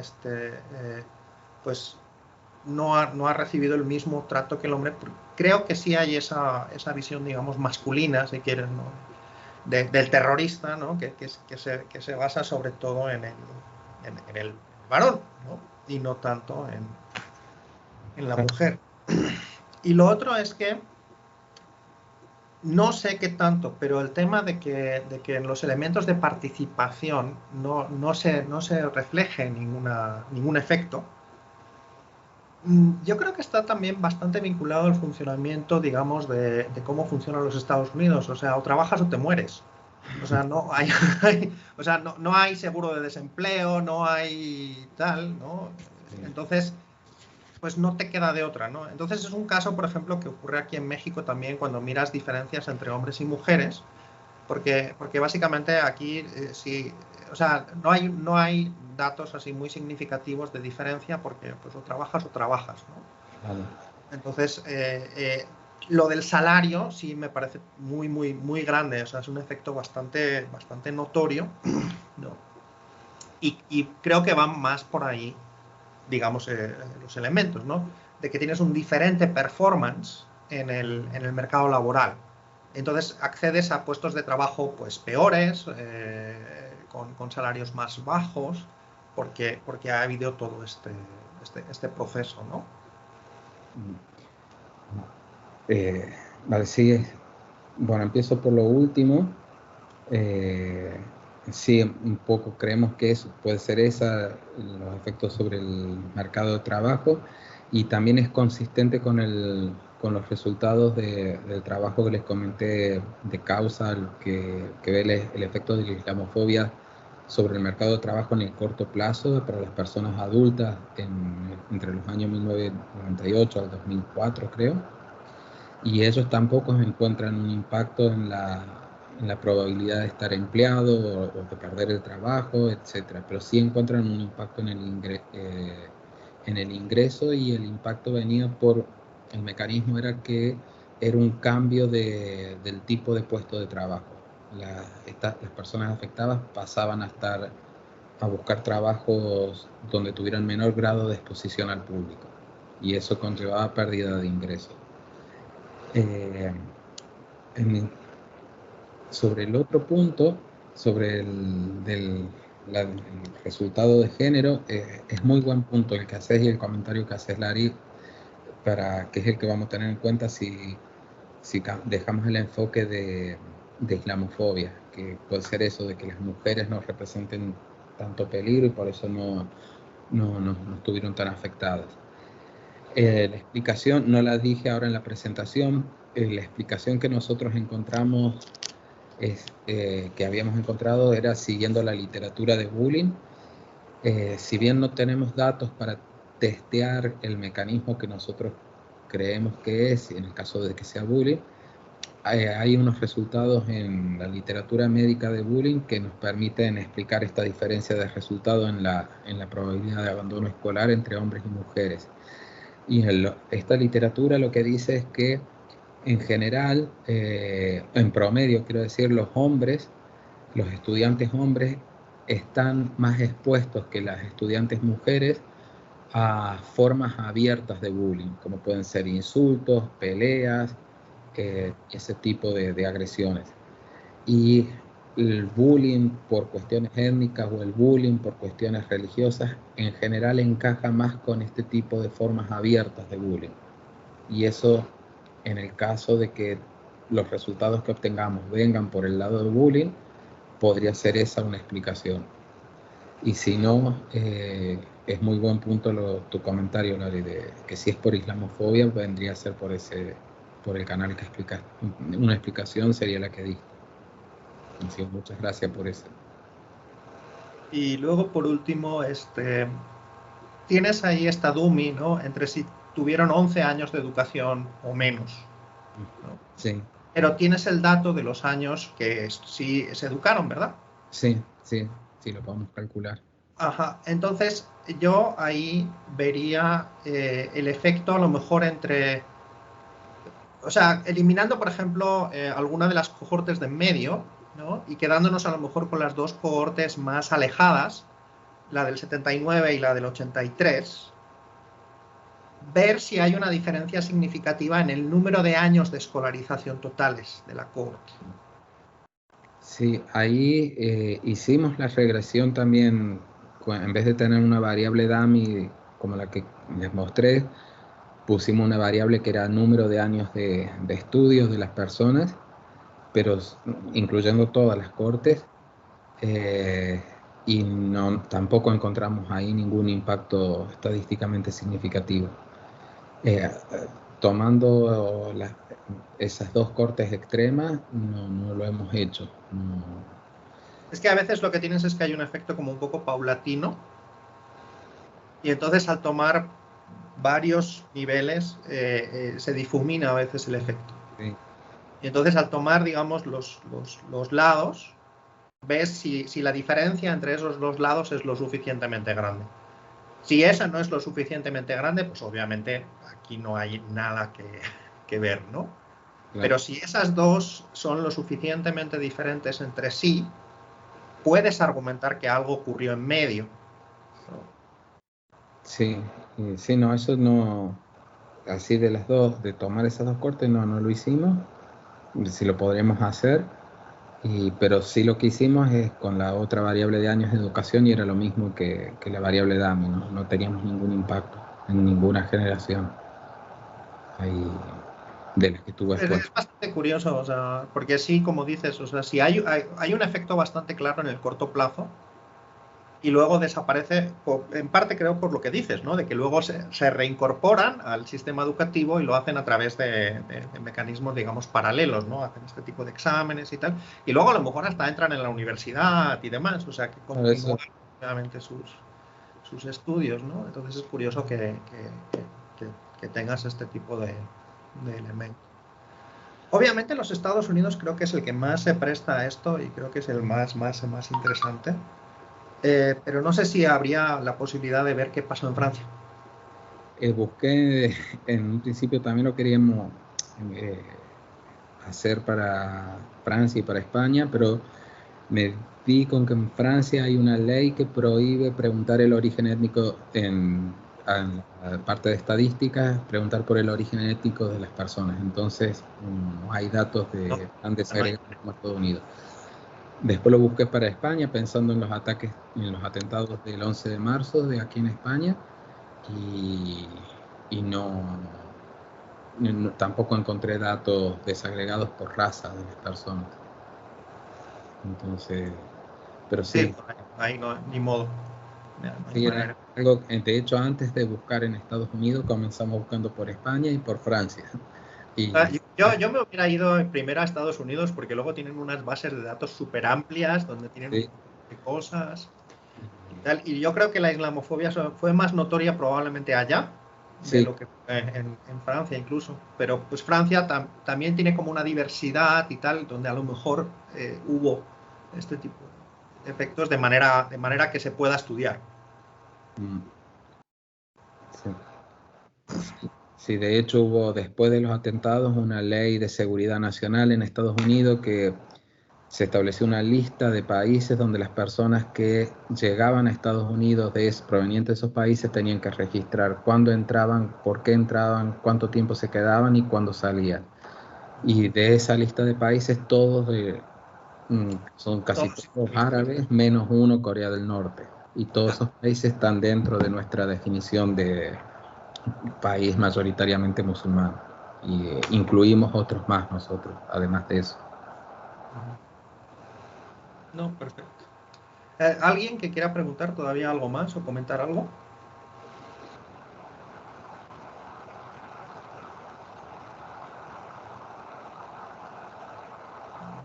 pues no ha recibido el mismo trato que el hombre. Creo que sí hay esa visión, digamos, masculina, si quieres, ¿no? Del terrorista, ¿no? Que se basa sobre todo en el varón, ¿no? Y no tanto en la mujer. Y lo otro es que no sé qué tanto, pero el tema de que en los elementos de participación no se refleje ningún efecto, yo creo que está también bastante vinculado al funcionamiento, digamos, de cómo funcionan los Estados Unidos. O sea, o trabajas o te mueres. O sea, no hay, o sea, no hay seguro de desempleo, no hay tal, ¿no? Entonces, pues no te queda de otra, ¿no? Entonces es un caso, por ejemplo, que ocurre aquí en México también cuando miras diferencias entre hombres y mujeres, porque básicamente aquí sí, o sea, no hay datos así muy significativos de diferencia porque pues o trabajas, ¿no? Vale. Entonces, lo del salario sí me parece muy, muy, muy grande, o sea, es un efecto bastante, bastante notorio, ¿no? Y creo que van más por ahí, digamos, los elementos, ¿no? De que tienes un diferente performance en el mercado laboral. Entonces accedes a puestos de trabajo pues peores, con salarios más bajos, porque ha habido todo este proceso, ¿no? Vale, sí. Bueno, empiezo por lo último. Sí, un poco creemos que eso puede ser los efectos sobre el mercado de trabajo, y también es consistente con los resultados del trabajo que les comenté de causa, que ve el efecto de la islamofobia sobre el mercado de trabajo en el corto plazo para las personas adultas entre los años 1998 al 2004, creo. Y ellos tampoco encuentran un impacto en la probabilidad de estar empleado o de perder el trabajo, etcétera, pero sí encuentran un impacto en el ingreso, y el impacto venía por el mecanismo era que era un cambio del tipo de puesto de trabajo. Las personas afectadas pasaban a buscar trabajos donde tuvieran menor grado de exposición al público, y eso conllevaba pérdida de ingresos. Eh, Sobre el otro punto, sobre el resultado de género, es muy buen punto el que haces y el comentario que haces, Lari, que es el que vamos a tener en cuenta si dejamos el enfoque de islamofobia, que puede ser eso, de que las mujeres no representen tanto peligro y por eso no estuvieron tan afectadas. La explicación, no la dije ahora en la presentación, la explicación que nosotros encontramos que habíamos encontrado era siguiendo la literatura de bullying. Si bien no tenemos datos para testear el mecanismo que nosotros creemos que es, en el caso de que sea bullying, hay unos resultados en la literatura médica de bullying que nos permiten explicar esta diferencia de resultado en la probabilidad de abandono escolar entre hombres y mujeres. Y esta literatura lo que dice es que en general, en promedio, quiero decir, los estudiantes hombres están más expuestos que las estudiantes mujeres a formas abiertas de bullying, como pueden ser insultos, peleas, ese tipo de agresiones. Y el bullying por cuestiones étnicas o el bullying por cuestiones religiosas en general encaja más con este tipo de formas abiertas de bullying. Y eso, en el caso de que los resultados que obtengamos vengan por el lado del bullying, podría ser esa una explicación. Y si no, es muy buen punto tu comentario, Lari, de que si es por islamofobia, vendría a ser por el canal que explicas. Una explicación sería la que diste. Así, muchas gracias por eso. Y luego, por último, tienes ahí esta dummy, ¿no? Entre si tuvieron 11 años de educación o menos, ¿no? Sí. Pero tienes el dato de los años que sí se educaron, ¿verdad? Sí, lo podemos calcular. Ajá, entonces yo ahí vería el efecto a lo mejor o sea, eliminando, por ejemplo, alguna de las cohortes de en medio, ¿no? Y quedándonos a lo mejor con las dos cohortes más alejadas, la del 79 y la del 83, ver si hay una diferencia significativa en el número de años de escolarización totales de la cohorte. Sí, ahí hicimos la regresión también, en vez de tener una variable dummy como la que les mostré, pusimos una variable que era número de años de estudios de las personas, pero incluyendo todas las cortes, y tampoco encontramos ahí ningún impacto estadísticamente significativo. Tomando esas dos cortes extremas, no lo hemos hecho. No. Es que a veces lo que tienes es que hay un efecto como un poco paulatino, y entonces al tomar varios niveles se difumina a veces el efecto. Sí. Y entonces al tomar, digamos, los lados, ves si la diferencia entre esos dos lados es lo suficientemente grande. Si esa no es lo suficientemente grande, pues obviamente aquí no hay nada que ver, ¿no? Claro. Pero si esas dos son lo suficientemente diferentes entre sí, puedes argumentar que algo ocurrió en medio. Sí, sí, no, eso no, así de las dos, de tomar esas dos cortes, no lo hicimos, si lo podremos hacer, pero sí lo que hicimos es con la otra variable de años de educación y era lo mismo que la variable DAMI, no teníamos ningún impacto en ninguna generación ahí de las que tuvo Es expuesto. bastante curioso, o sea, porque sí, como dices, o sea, si hay un efecto bastante claro en el corto plazo y luego desaparece, en parte creo por lo que dices, ¿no? De que luego se reincorporan al sistema educativo y lo hacen a través de mecanismos, digamos, paralelos, ¿no? Hacen este tipo de exámenes y tal, y luego a lo mejor hasta entran en la universidad y demás, o sea, que continúan obviamente sus estudios, ¿no? Entonces es curioso que tengas este tipo de elementos. Obviamente los Estados Unidos creo que es el que más se presta a esto y creo que es el más interesante. Pero no sé si habría la posibilidad de ver qué pasó en Francia. Busqué, en un principio también lo queríamos hacer para Francia y para España, pero me di con que en Francia hay una ley que prohíbe preguntar el origen étnico en la parte de estadísticas, preguntar por el origen étnico de las personas. Entonces, no hay datos de tan desagregados como Estados Unidos. Después lo busqué para España, pensando en los ataques, en los atentados del 11 de marzo de aquí en España, y tampoco encontré datos desagregados por raza de las personas. Entonces, pero sí. Ahí no, ni modo. Sí, era algo, de hecho, antes de buscar en Estados Unidos, comenzamos buscando por España y por Francia. Yo me hubiera ido primero a Estados Unidos porque luego tienen unas bases de datos súper amplias donde tienen un montón de cosas y tal. Y yo creo que la islamofobia fue más notoria probablemente allá de lo que fue en Francia incluso. Pero pues Francia también tiene como una diversidad y tal, donde a lo mejor hubo este tipo de efectos de manera que se pueda estudiar. Sí, de hecho hubo después de los atentados una ley de seguridad nacional en Estados Unidos que se estableció una lista de países donde las personas que llegaban a Estados Unidos provenientes de esos países tenían que registrar cuándo entraban, por qué entraban, cuánto tiempo se quedaban y cuándo salían. Y de esa lista de países todos son casi todos árabes, menos uno, Corea del Norte. Y todos esos países están dentro de nuestra definición de país mayoritariamente musulmán. Y incluimos otros más nosotros, además de eso. No, perfecto. ¿Alguien que quiera preguntar todavía algo más o comentar algo?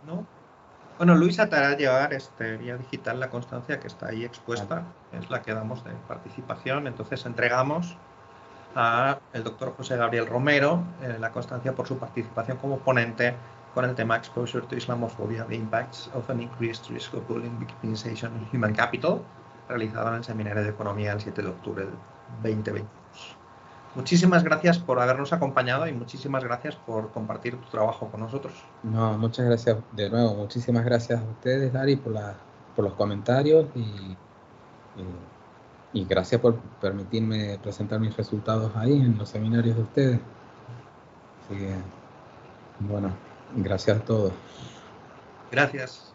¿No? Bueno, Luisa te hará llevar vía digital la constancia que está ahí expuesta, es la que damos de participación. Entonces entregamos al doctor José Gabriel Romero la constancia por su participación como ponente con el tema Exposure to Islamophobia, the Impacts of an Increased Risk of Bullying, Victimization and Human Capital, realizado en el Seminario de Economía el 7 de octubre del 2022. Muchísimas gracias por habernos acompañado y muchísimas gracias por compartir tu trabajo con nosotros. No, muchas gracias de nuevo. Muchísimas gracias a ustedes, Dari, por los comentarios y gracias por permitirme presentar mis resultados ahí en los seminarios de ustedes. Así que, bueno, gracias a todos. Gracias.